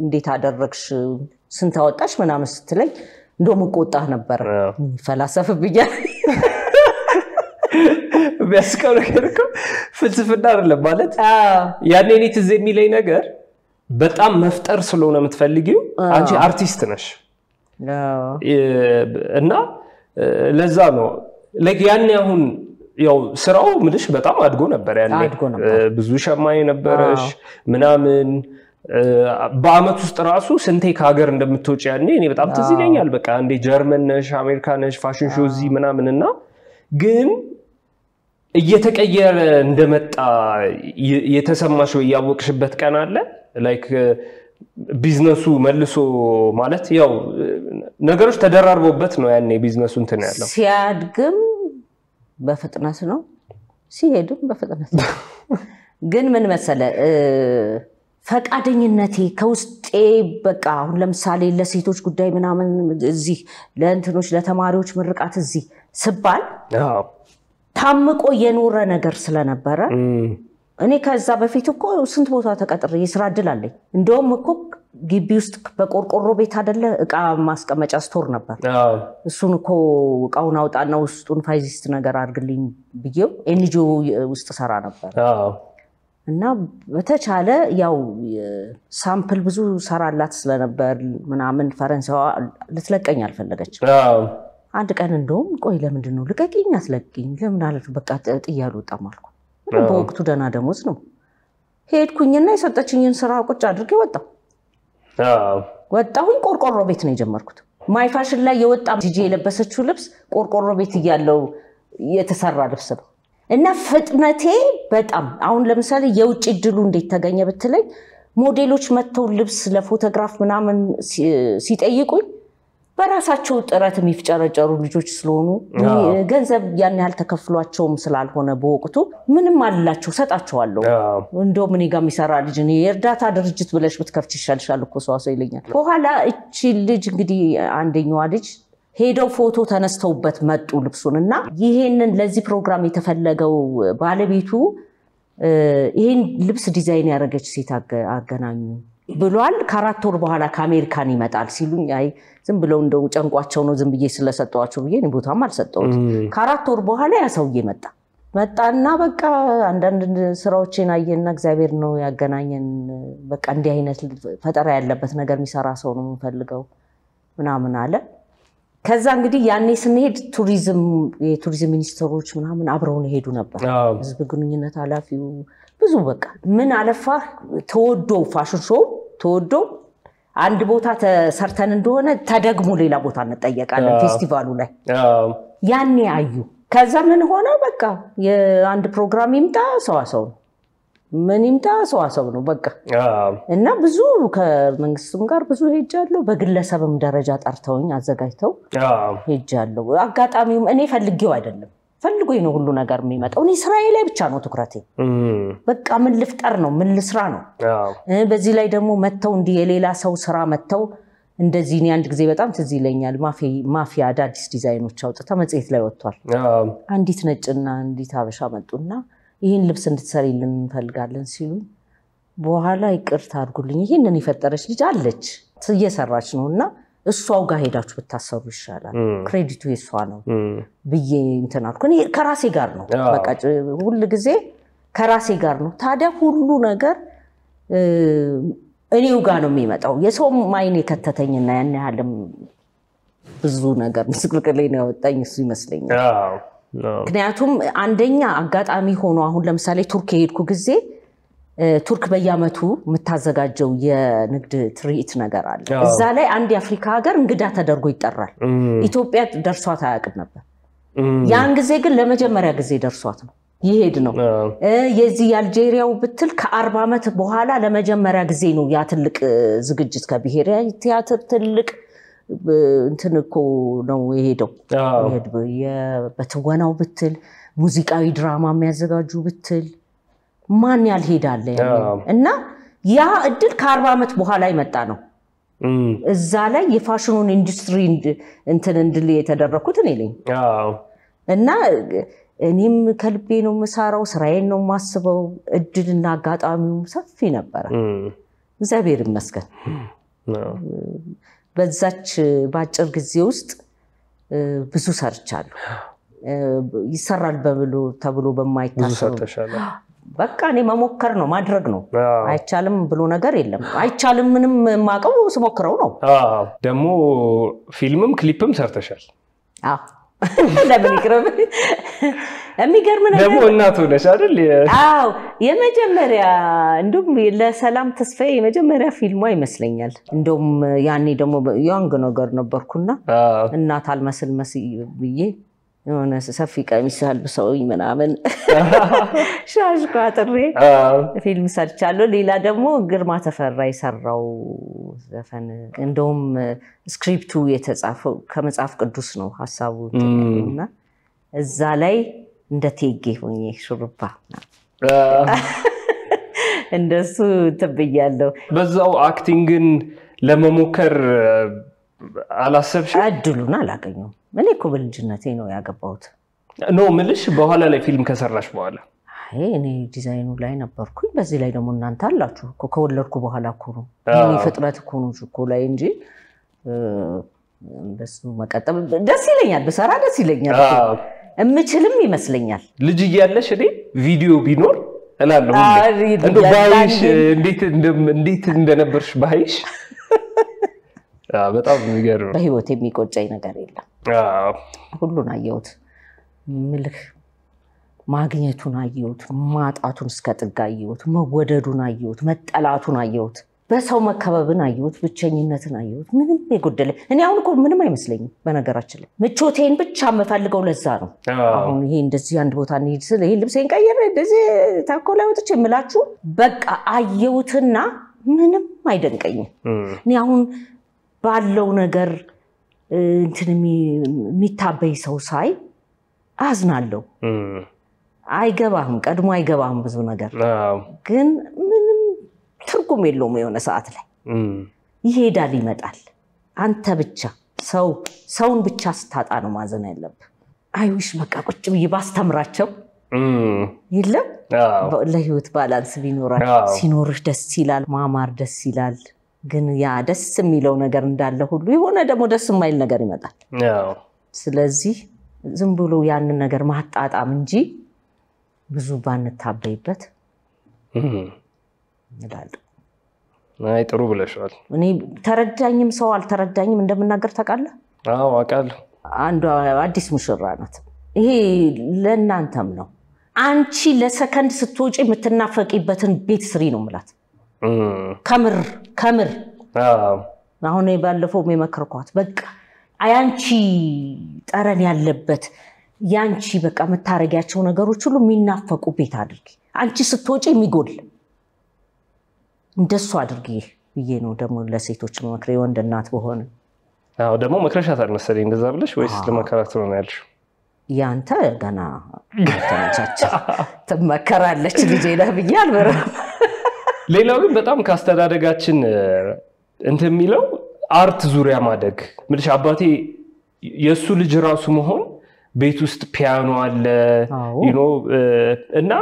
እንዴት አደረግሽ ስንት አወጣሽ ምናምን ስትለኝ እንደውም ቆጣህ ነበር ፈላሰፍብኛል በስከው ነገር ፍልስፍና አይደለም ማለት ያኔ እኔ ትዝ የሚለኝ ነገር በጣም መፍጠር ስለሆነ የምትፈልጊው አንቺ አርቲስት ነሽ እና ለዛ ነው like ያኔ አሁን ያው ስራው ምንሽ በጣም አድጎ ነበር ያኔ ብዙ ሸማኝ ነበርሽ ምናምን በአመት ውስጥ ራሱ ስንቴ ከሀገር እንደምትወጪ ያኔ እኔ በጣም ትዝ ይለኛል በቃ አንዴ ጀርመን ነሽ አሜሪካ ነሽ ፋሽን ሾው እዚህ ምናምንና ግን እየተቀየረ እንደመጣ የተሰማሽ ወይ ያወቅሽበት ቀን አለ ላይክ ቢዝነሱ መልሶ ማለት ያው ነገሮች ተደራርበውበት ነው ያኔ ቢዝነሱ እንትን ያለው ሲያድግም በፍጥነት ነው ሲሄድም በፍጥነት ግን ምን መሰለ ፈቃደኝነቴ ከውስጤ በቃ አሁን ለምሳሌ ለሴቶች ጉዳይ ምናምን እዚህ ለእንትኖች ለተማሪዎች ምርቃት እዚህ ስባል ታምቆ የኖረ ነገር ስለነበረ እኔ ከዛ በፊት እኮ ስንት ቦታ ተቀጥሬ የስራ እድል አለኝ እንደውም እኮ ግቢ ውስጥ በቆርቆሮ ቤት አይደለ እቃ ማስቀመጫ ስቶር ነበር እሱን እኮ እቃውን አውጣና ውስጡን ፋይዚስት ነገር አድርግልኝ ብዬው ኤንጂኦ ውስጥ ሰራ ነበር እና በተቻለ ያው ሳምፕል ብዙ ሰራላት ስለነበር ምናምን ፈረንሳዋ ልትለቀኝ አልፈለገች አንድ ቀን እንደውም ቆይ ለምንድን ነው ልቀቂኝ አስለቅኝ ለምን አለች በቃ ጥያሉ ወጣማልኩ በወቅቱ ደና ደሞዝ ነው ሄድኩኝና የሰጠችኝን ስራ ቁጭ አድርጌ ወጣሁኝ ቆርቆሮ ቤት ነው የጀመርኩት ማይ ፋሽን ላይ የወጣ ጂጂ የለበሰችው ልብስ ቆርቆሮ ቤት ይያለው የተሰራ ልብስ ነው እና ፍጥነቴ በጣም አሁን ለምሳሌ የውጭ ድሉ እንዴት ተገኘ ብትለኝ ሞዴሎች መተው ልብስ ለፎቶግራፍ ምናምን ሲጠይቁኝ በራሳቸው ጥረት የሚፍጨረጨሩ ልጆች ስለሆኑ ገንዘብ ያን ያህል ተከፍሏቸውም ስላልሆነ በወቅቱ ምንም አላቸው ሰጣቸዋለሁ እንደው ምን ጋር የሚሰራ ልጅ ነው የእርዳታ ድርጅት ብለሽ ብትከፍቺ ይሻልሻል እኮ ሰው ይለኛል በኋላ እቺ ልጅ እንግዲህ አንደኛዋ ልጅ ሄደው ፎቶ ተነስተውበት መጡ ልብሱንና ይሄንን ለዚህ ፕሮግራም የተፈለገው ባለቤቱ ይሄን ልብስ ዲዛይን ያደረገች ሴት አገናኙ ብሏል ከአራት ወር በኋላ ከአሜሪካን ይመጣል ሲሉኝ አይ ዝም ብለው እንደው ጨንቋቸው ነው ዝም ብዬ ስለሰጠዋቸው ብዬ እኔ ቦታም አልሰጠሁት ከአራት ወር በኋላ ያ ሰውዬ መጣና በቃ አንዳንድ ስራዎችን አየና እግዚአብሔር ነው ያገናኘን በቃ እንዲህ አይነት ፈጠራ ያለበት ነገር የሚሰራ ሰው ነው የምፈልገው ምናምን አለ ከዛ እንግዲህ ያኔ ስንሄድ የቱሪዝም ሚኒስትሮች ምናምን አብረው ነው ሄዱ ነበር ህዝብ ግንኙነት ኃላፊው ብዙ በቃ ምን አለፋ ተወዶ ፋሽን ሾው ተወዶ አንድ ቦታ ተሰርተን እንደሆነ ተደግሞ ሌላ ቦታ እንጠየቃለን ፌስቲቫሉ ላይ ያኔ አዩ ከዛ ምን ሆነ በቃ የአንድ ፕሮግራም ይምጣ ሰዋሰው ምን ይምጣ ሰዋሰው ነው በቃ እና ብዙ ከመንግስትም ጋር ብዙ ሄጃለሁ በግለሰብም ደረጃ ጠርተውኝ አዘጋጅተው ሄጃለሁ አጋጣሚውም እኔ ፈልጌው አይደለም ፈልጎኝ ነው ሁሉ ነገር የሚመጣው እኔ ስራዬ ላይ ብቻ ነው ትኩረቴ በቃ ምን ልፍጠር ነው ምን ልስራ ነው በዚህ ላይ ደግሞ መተው እንዲ የሌላ ሰው ስራ መተው እንደዚህ እኔ አንድ ጊዜ በጣም ትዝ ይለኛል ማፊያ አዳዲስ ዲዛይኖች አውጥታ መጽሔት ላይ ወጥቷል አንዲት ነጭና አንዲት አበሻ መጡና ይሄን ልብስ እንድትሰሪልን እንፈልጋለን ሲሉ በኋላ ይቅርታ አድርጉልኝ ይሄንን የፈጠረች ልጅ አለች እየሰራች ነውና እሷው ጋር ሄዳችሁ ብታሰሩ ይሻላል ክሬዲቱ የሷ ነው ብዬ እንትን አልኩ እኔ ከራሴ ጋር ነው በቃ ሁሉ ጊዜ ከራሴ ጋር ነው ታዲያ ሁሉ ነገር እኔው ጋር ነው የሚመጣው የሰው ማይን የከተተኝና ያን ያህልም ብዙ ነገር ምስቅልቅሌ ነው ያወጣኝ እሱ ይመስለኛል ምክንያቱም አንደኛ አጋጣሚ ሆኖ አሁን ለምሳሌ ቱርክ ሄድኩ ጊዜ ቱርክ በየአመቱ የምታዘጋጀው የንግድ ትርኢት ነገር አለ እዛ ላይ አንድ የአፍሪካ ሀገር እንግዳ ተደርጎ ይጠራል ኢትዮጵያ ደርሷት አያውቅም ነበር ያን ጊዜ ግን ለመጀመሪያ ጊዜ ደርሷት ነው ይሄድ ነው የዚህ አልጄሪያው ብትል ከ40 አመት በኋላ ለመጀመሪያ ጊዜ ነው ያ ትልቅ ዝግጅት ከብሔራዊ ቲያትር ትልቅ እንትን እኮ ነው የሄደው በትወናው ብትል ሙዚቃዊ ድራማ የሚያዘጋጁ ብትል ማን ያልሄዳለ እና ያ እድል ከ40 አመት በኋላ ይመጣ ነው እዛ ላይ የፋሽኑን ኢንዱስትሪ እንትን እንድል የተደረኩት እኔ ነኝ እና እኔም ከልቤ ነው መሳራው ስራዬን ነው ማስበው እድልና አጋጣሚው ሰፊ ነበር እግዚአብሔር ይመስገን በዛች ባጭር ጊዜ ውስጥ ብዙ ሰርቻለሁ ይሰራል ተብሎ በማይታሰብ በቃ እኔ መሞከር ነው ማድረግ ነው አይቻልም ብሎ ነገር የለም አይቻልም ምንም ማቀው ስሞክረው ነው ደሞ ፊልምም ክሊፕም ሰርተሻል ለምን ይቅርብ የሚገርም ነገር ደሞ እናት ሆነሽ አይደል አው የመጀመሪያ እንደም ለሰላም ተስፋዬ የመጀመሪያ ፊልሟ ይመስለኛል እንደም ያኔ ደሞ ያንግ ነገር ነበርኩና እናት አልመስል መስብዬ የሆነ ሰፊ ቀሚስ አልብሰው ምናምን ሻሽ ቋጥሬ ፊልም ሰርቻለሁ ሌላ ደሞ ግርማ ተፈራ ይሰራው ዘፈን እንደውም ስክሪፕቱ የተጻፈው ከመጽሐፍ ቅዱስ ነው ሐሳቡ እና እዛ ላይ እንደ ቴጌ ሆኜ ሹሩባ እንደሱ ተብያለሁ በዛው አክቲንግን ለመሞከር አላሰብሽ አድሉና አላገኘው እኔ እኮ በልጅነቴ ነው ያገባሁት ነው ምልሽ በኋላ ላይ ፊልም ከሰራሽ በኋላ አይ እኔ ዲዛይኑ ላይ ነበርኩኝ በዚህ ላይ ደግሞ እናንተ አላችሁ እኮ ከወለድኩ በኋላ እኮ ነው እኔ ፍጥረት እኮ ነው እኮ ላይ እንጂ እንደሱ መቀጠል ደስ ይለኛል በሰራ ደስ ይለኛል እምችልም ይመስለኛል ልጅ እያለሽ እኔ ቪዲዮ ቢኖር እላለሁ እንዴ ባይሽ እንዴት እንደነበርሽ ባይሽ በጣም የሚገርም በህይወት የሚቆጨኝ ነገር የለም ሁሉን አየሁት ምልህ ማግኘቱን አየሁት ማጣቱን እስከ ጥግ አየሁት መወደዱን አየሁት መጠላቱን አየሁት በሰው መከበብን አየሁት ብቸኝነትን አየሁት ምንም የጎደለ እኔ አሁን እኮ ምንም አይመስለኝም በነገራችን ላይ ምቾቴን ብቻ መፈልገው ለዛ ነው አሁን ይሄ እንደዚህ አንድ ቦታ እንሂድ ስለ ይሄ ልብሴን ቀየረ እንደዚህ ታኮላ ወጥቼ ምላችሁ በቃ አየሁትና ምንም አይደንቀኝም እኔ አሁን ባለው ነገር እንትን የሚታበይ ሰው ሳይ አዝናለሁ አይገባህም ቀድሞ አይገባህም ብዙ ነገር ግን ምንም ትርጉም የለውም የሆነ ሰዓት ላይ ይሄዳል ይመጣል አንተ ብቻ ሰውን ብቻ ስታጣ ነው ማዘን ያለብህ አይውሽ በቃ ቁጭ ብዬ ባስተምራቸው ይለም ለህይወት ባላንስ ቢኖራል ሲኖርሽ ደስ ይላል ማማር ደስ ይላል ግን ያ ደስ የሚለው ነገር እንዳለ ሁሉ የሆነ ደግሞ ደስ የማይል ነገር ይመጣል ስለዚህ ዝም ብሎ ያን ነገር ማጣጣም እንጂ ብዙ ባንታበይበት ይላል አይ ጥሩ ብለሻል እኔ ተረዳኝም ሰው አልተረዳኝም እንደምናገር ታውቃለህ አዎ አውቃለሁ አንዱ አዲስ ሙሽራ ናት ይሄ ለእናንተም ነው አንቺ ለሰከንድ ስትወጪ የምትናፈቂበትን ቤት ስሪ ነው ማለት ከምር አሁን ባለፈው የመከርኳት በቃ አያንቺ ጠረን ያለበት ያንቺ በቃ መታረጊያቸው ነገሮች ሁሉ የሚናፈቁ ቤት አድርጊ አንቺ ስትወጪ የሚጎል እንደሱ አድርጊ ብዬ ነው ደግሞ ለሴቶች መክሬ ወንድ እናት በሆነ አዎ ደግሞ መክረሻታል መሰለኝ እንደዛ ብለሽ ወይስ ለመከራት ነው ያልሽ ያንተ ገና ተመቻቸ ተመከራለች ልጄ ነህ ብያል በረ ሌላው ግን በጣም ካስተዳደጋችን እንትን የሚለው አርት ዙሪያ ማደግ ምልሽ አባቴ የሱ ልጅ ራሱ መሆን ቤት ውስጥ ፒያኖ አለ እና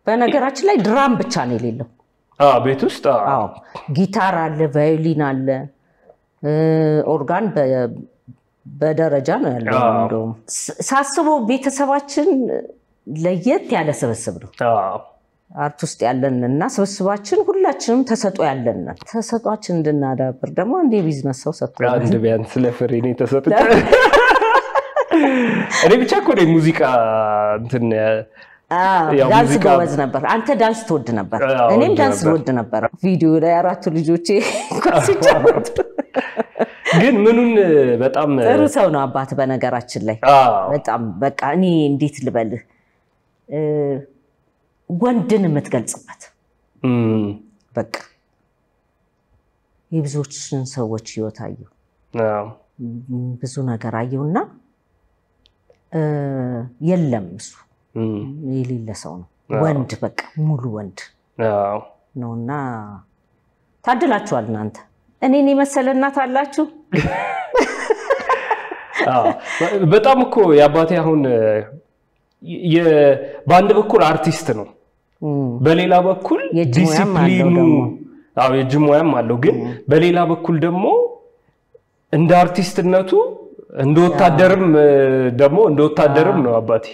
በነገራችን ላይ ድራም ብቻ ነው የሌለው ቤት ውስጥ ጊታር አለ ቫዮሊን አለ ኦርጋን በደረጃ ነው ያለው እንደውም ሳስበው ቤተሰባችን ለየት ያለ ስብስብ ነው አርት ውስጥ ያለንና ስብስባችን ሁላችንም ተሰጥኦ ያለን ተሰጥኦአችን እንድናዳብር ደግሞ አንዴ ቢዝነስ ሰው ሰጥቷል አንድ ቢያንስ ለፍሬ ነው ተሰጥቶ እኔ ብቻ እኮ ነው ሙዚቃ እንትን ዳንስ ጎበዝ ነበር አንተ ዳንስ ትወድ ነበር እኔም ዳንስ ልወድ ነበር ቪዲዮ ላይ አራቱ ልጆቼ ሲጫወቱ ግን ምኑን በጣም ጥሩ ሰው ነው አባት በነገራችን ላይ በጣም በቃ እኔ እንዴት ልበልህ ወንድን የምትገልጽበት በቃ የብዙዎችን ሰዎች ህይወት አየሁ ብዙ ነገር አየሁና የለም እሱ የሌለ ሰው ነው ወንድ በቃ ሙሉ ወንድ ነውና ታድላችኋል እናንተ እኔን የመሰለ እናት አላችሁ በጣም እኮ ያባቴ አሁን በአንድ በኩል አርቲስት ነው በሌላ በኩል ዲሲፕሊኑ የጅሙያም አለው ግን በሌላ በኩል ደግሞ እንደ አርቲስትነቱ እንደወታደርም ነው አባቴ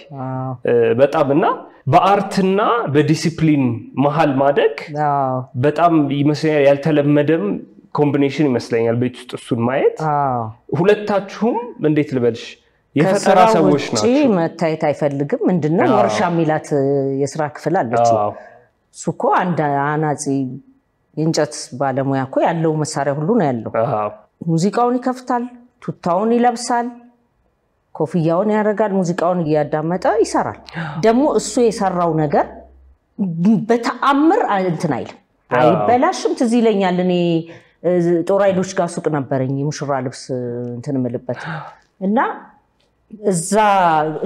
በጣምና በአርትና በዲሲፕሊን መሃል ማደግ በጣም ይመስለኛል ያልተለመደም ኮምቢኔሽን ይመስለኛል ቤት ውስጥ እሱን ማየት ሁለታችሁም እንዴት ልበልሽ የፈጠራ ሰዎች ናቸው መታየት አይፈልግም ምንድነው ወርሻ ሚላት የሥራ ክፍል አለችው ሱኮ አንድ አናጺ የእንጨት ባለሙያ እኮ ያለው መሳሪያ ሁሉ ነው ያለው ሙዚቃውን ይከፍታል ቱታውን ይለብሳል ኮፍያውን ያረጋል ሙዚቃውን ያዳመጣ ይሰራል ደግሞ እሱ የሰራው ነገር በተአምር እንትን አይበላሽም ትዝ ይለኛል እኔ ጦራይሎች ጋር ሱቅ ነበርኝ ሙሽራ ልብስ እንትን መልበት እና እዛ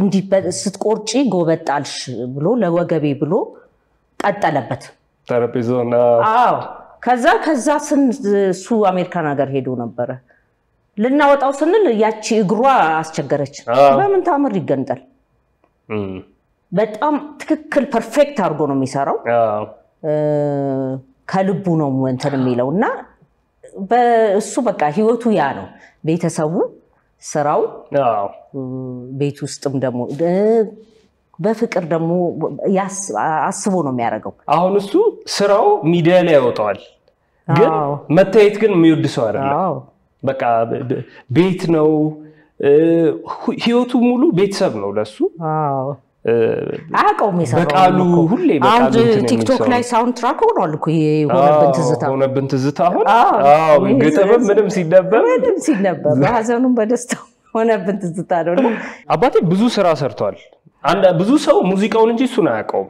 እንዲ ስትቆርጪ ጎበጣልሽ ብሎ ለወገቤ ብሎ ቀጠለበት ጠረጴዛውና ከዛ እሱ አሜሪካን ሀገር ሄዶ ነበር ልናወጣው ስንል ያቺ እግሯ አስቸገረች በምን ታምር ይገንጠል በጣም ትክክል ፐርፌክት አርጎ ነው የሚሰራው ከልቡ ነው እንትን የሚለውና በእሱ በቃ ህይወቱ ያ ነው ቤተሰቡ ስራው ቤት ውስጥም ደግሞ በፍቅር ደግሞ አስቦ ነው የሚያደርገው አሁን እሱ ስራው ሚዲያ ላይ ያወጣዋል ግን መታየት ግን የሚወድ ሰው አይደለም በቃ ቤት ነው ህይወቱ ሙሉ ቤተሰብ ነው ለሱ አቀው የሚሰራው በቃሉ ሁሌ በቃሉ ቲክቶክ ላይ ሳውንድ ትራክ ሆኗል እኮ ሆነብን ትዝታ አሁን ግጥም ምንም ሲነበብ በሐዘኑም በደስታው ሆነብን ትዝታ ነው አባቴ ብዙ ስራ ሰርቷል ብዙ ሰው ሙዚቃውን እንጂ እሱን አያውቀውም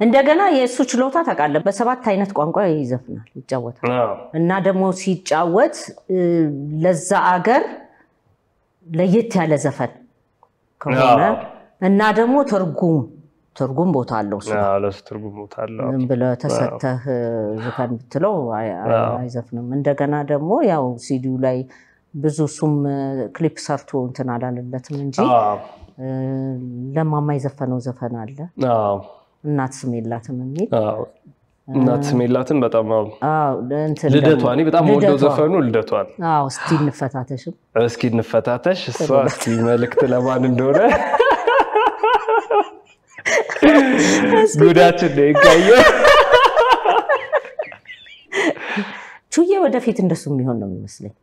እንደገና የእሱ ችሎታ ታውቃለ በሰባት አይነት ቋንቋ ይዘፍናል ይጫወታል እና ደግሞ ሲጫወት ለዛ አገር ለየት ያለ ዘፈን ከሆነ እና ደግሞ ትርጉም ቦታ አለው እሱ ትርጉም ቦታ አለው ብለ ተሰተህ ዘፈን ብትለው አይዘፍንም እንደገና ደግሞ ያው ሲዲው ላይ ብዙ ሱም ክሊፕ ሰርቶ እንትን አላለለትም እንጂ ለማማ ይዘፈነው ዘፈን አለ እናት ስም የላትም የሚል እናት ስም የላትም በጣም ልደቷ እኔ በጣም ወደው ዘፈኑ ልደቷን እስኪ እንፈታተሽ እሷ እስኪ መልእክት ለማን እንደሆነ ጉዳችን ነው ይጋየው ቹዬ ወደፊት እንደሱ የሚሆን ነው የሚመስለኝ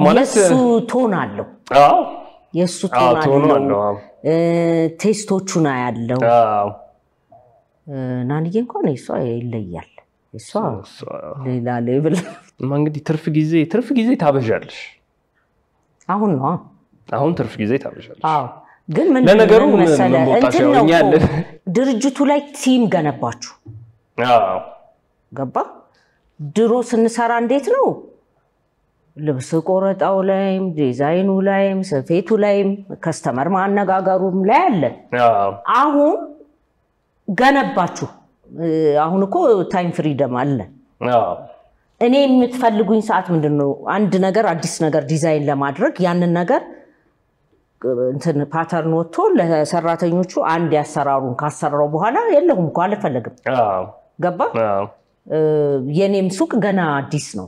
ማለት የሱ ቶን አለው የሱ ቶን አለው ቴስቶቹና ያለው ናንዬ እንኳን እሷ ይለያል እሷ ሌላ ሌቭል እንግዲህ ትርፍ ጊዜ ታበዣለሽ አሁን ትርፍ ጊዜ ታበዣለሽ ግን ምን ለነገሩ እንትን ድርጅቱ ላይ ቲም ገነባችሁ ገባ ድሮ ስንሰራ እንዴት ነው ልብስ ቆረጣው ላይም ዲዛይኑ ላይም ሰፌቱ ላይም ከስተመር ማነጋገሩም ላይ አለ አሁን ገነባችሁ አሁን እኮ ታይም ፍሪደም አለ እኔ የምትፈልጉኝ ሰዓት ምንድነው አንድ ነገር አዲስ ነገር ዲዛይን ለማድረግ ያንን ነገር እንትን ፓተርን ወጥቶ ለሰራተኞቹ አንድ ያሰራሩን ካሰራው በኋላ የለሁም እኮ አልፈልግም ገባ የኔም ሱቅ ገና አዲስ ነው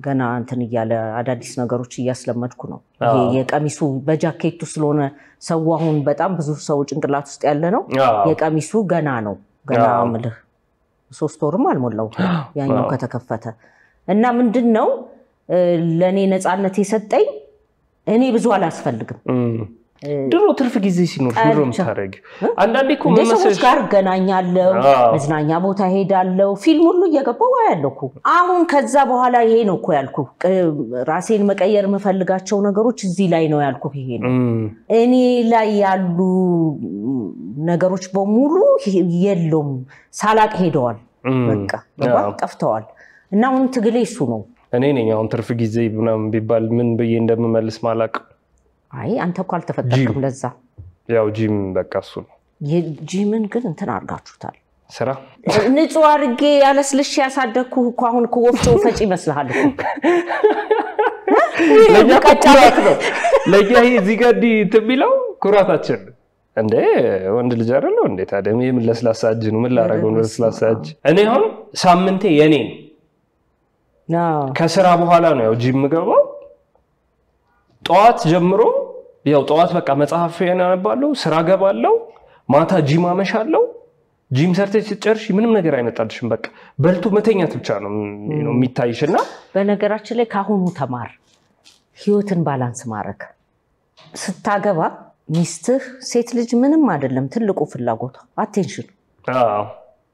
ገና እንትን እያለ አዳዲስ ነገሮች እያስለመድኩ ነው ይሄ የቀሚሱ በጃኬቱ ስለሆነ ሰው አሁን በጣም ብዙ ሰው ጭንቅላት ውስጥ ያለ ነው የቀሚሱ ገና ነው ገና ምልህ 3 ወርም አልሞላው ያኛው ከተከፈተ እና ምንድነው ለኔ ነፃነት የሰጠኝ እኔ ብዙ አላስፈልግም ድሮ ትርፍ ጊዜ ሲኖር ምንም ታረግ አንዳንዴ እኮ መሰለሽ ጋር ገናኛለው መዝናኛ ቦታ ሄዳለው ፊልም ሁሉ እየገባው ያለኩ አሁን ከዛ በኋላ ይሄ ነው እኮ ያልኩ ራሴን መቀየር መፈልጋቸው ነገሮች እዚህ ላይ ነው ያልኩ ይሄ ነው እኔ ላይ ያሉ ነገሮች በሙሉ የሉም ሳላቅ ሄደዋል በቃ ጠፍተዋል እና አሁን ትግሌ እሱ ነው እኔ ነኝ አሁን ትርፍ ጊዜ ምናምን ቢባል ምን በየ እንደምመልስ ማላቅ አይ አንተ እኮ አልተፈጠርክም ለዛ ያው ጂም በቃ እሱ ነው የጂምን ግን እንትን አርጋችሁታል ስራ ንጹህ አርጌ ያለስልሽ ያሳደኩ እኮ አሁን እኮ ወፍጮ ፈጪ ይመስልሃል እኮ ለኛ እዚህ ጋር ትቢለው ኩራታችን እንዴ ወንድ ልጅ አይደለው እንዴ ታዲያ ምን ለስላሳጅ ነው ምን ላረገው ነው ለስላሳጅ እኔ አሁን ሳምንቴ የኔ ከስራ በኋላ ነው ያው ጂም ገባው ጧት ጀምሮ ያው ጧት በቃ መጽሐፍ ያነባለው ስራ ገባለው ማታ ጂም አመሻለው ጂም ሰርተሽ ስትጨርሺ ምንም ነገር አይመጣልሽም በቃ በልቶ መተኛት ብቻ ነው የሚታይሽና በነገራችን ላይ ካሁኑ ተማር ህይወትን ባላንስ ማድረግ ስታገባ ሚስትህ ሴት ልጅ ምንም አይደለም ትልቁ ፍላጎቷ አቴንሽን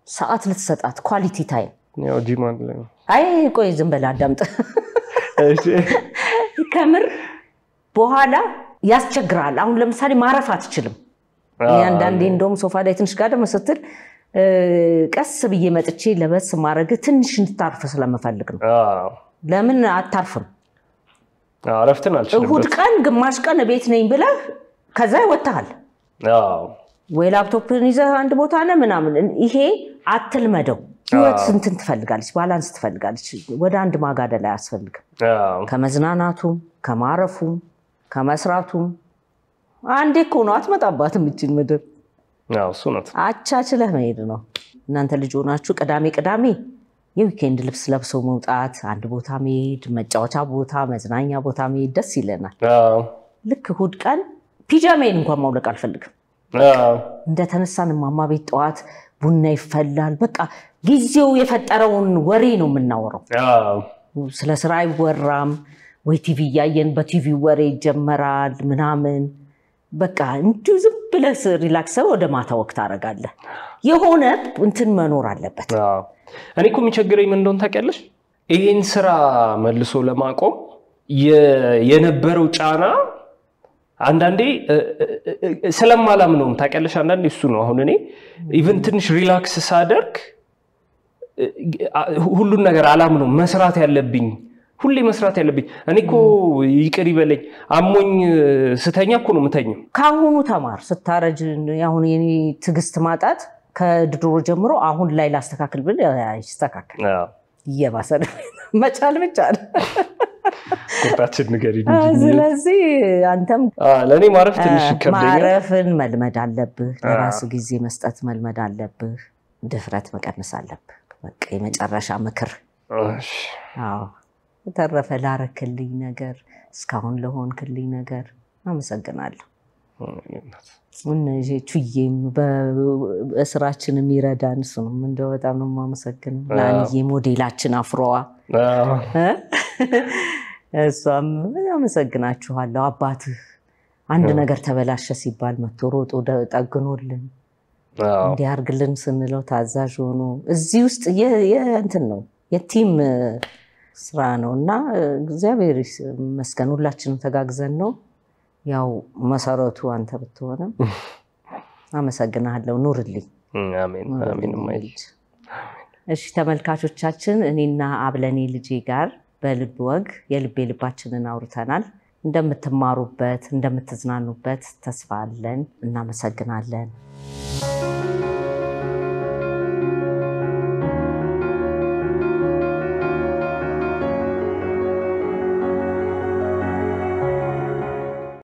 ሰዓት ልትሰጣት ኳሊቲ ታይም ያው ጂም አለ አይ ቆይ ዝም በላ አዳምጥ እሺ ከምር በኋላ ያስቸግራል አሁን ለምሳሌ ማረፍ አትችልም ያንዳንዴ እንደውም ሶፋ ላይ ትንሽ ጋር ደመሰትል ቀስ ብዬ መጥቼ ለበስ ማረግ ትንሽ እንድታርፍ ስለምፈልግ ነው ለምን አታርፍም አረፍተን አልችልም እሁድ ቀን ግማሽ ቀን ቤት ነኝ ብለህ ከዛ ይወጣል ወይ ላፕቶፕን ይዘህ አንድ ቦታ ነህ ምናምን ይሄ አትልመደው ህይወት ስንትን ትፈልጋለች ባላንስ ትፈልጋለች ወደ አንድ ማጋደል አያስፈልግም ከመዝናናቱም ከማረፉም ከመስራቱም አንዴ እኮ ነው አትመጣባትም እቺን ምድር ያው እሱ ነው አቻችለህ መሄድ ነው እናንተ ልጅ ሆናችሁ ቅዳሜ የዊኬንድ ልብስ ለብሰው መውጣት አንድ ቦታ መሄድ መጫወቻ ቦታ መዝናኛ ቦታ መሄድ ደስ ይለናል ልክ እሁድ ቀን ፒጃሜን እንኳን ማውለቅ አልፈልግም እንደተነሳን ማማ ቤት ጧት ቡና ይፈላል በቃ ጊዜው የፈጠረውን ወሬ ነው የምናወራው ስለ ስራ አይወራም ወይ ቲቪ ያየን በቲቪ ወሬ ይጀመራል ምናምን በቃ እንዴ ዝም ብለህ ሪላክስ ወደ ማታ ወቅት አረጋለህ የሆነ እንትን መኖር አለበት እኔ እኮ የሚቸግረኝ ምን እንደሆነ ታውቂያለሽ ይሄን ስራ መልሶ ለማቆም የነበረው ጫና አንዳንዴ ስለማላም ነው ታውቂያለሽ አንዳንዴ እሱ ነው አሁን እኔ ኢቭን ትንሽ ሪላክስ ሳደርግ ሁሉን ነገር አላም ነው መስራት ያለብኝ ሁሌ መስራት ያለብኝ እኔ እኮ ይቅር ይበለኝ አሞኝ ስተኛ እኮ ነው መተኛው ካሁኑ ተማር ስታረጅ ያሁን የኔ ትግስት ማጣት ከድሮ ጀምሮ አሁን ላይ ላስተካክል ብል ያስተካክል ይየባሰል መቻል ብቻ ቆጣችን ንገሪ ስለዚህ አንተም ለኔ ማረፍ ትንሽ ከብደኛ ማረፍን መልመድ አለብህ ለራስ ጊዜ መስጠት መልመድ አለብህ ድፍረት መቀነስ አለብህ በቃ የመጨረሻ ምክር እሺ አዎ ተረፈ ላረክልኝ ነገር እስካሁን ለሆንክልኝ ነገር አመሰግናለሁ እነዚህ ቹዬም በስራችን የሚረዳን እሱንም እንደው በጣም ነው ማመሰግን ላንዬ ሞዴላችን አፍሮዋ እሷም አመሰግናችኋለሁ አባትህ አንድ ነገር ተበላሸ ሲባል መጥቶሮጦ ጠግኖልን እንዲያርግልን ስንለው ታዛዥ ሆኖ እዚህ ውስጥ የእንትን ነው የቲም ስራ ነውና እግዚአብሔር ይመስገን ሁላችንም ተጋግዘን ነው ያው መሰረቱ አንተ ብትሆንም አመሰግናለሁ ኑርልኝ አሜን አሜን ማይልጅ እሺ ተመልካቾቻችን እኔና አብለኔ ልጄ ጋር በልብ ወግ የልቤ ልባችንን አውርተናል እንደምትማሩበት እንደምትዝናኑበት ተስፋ አለን እናመሰግናለን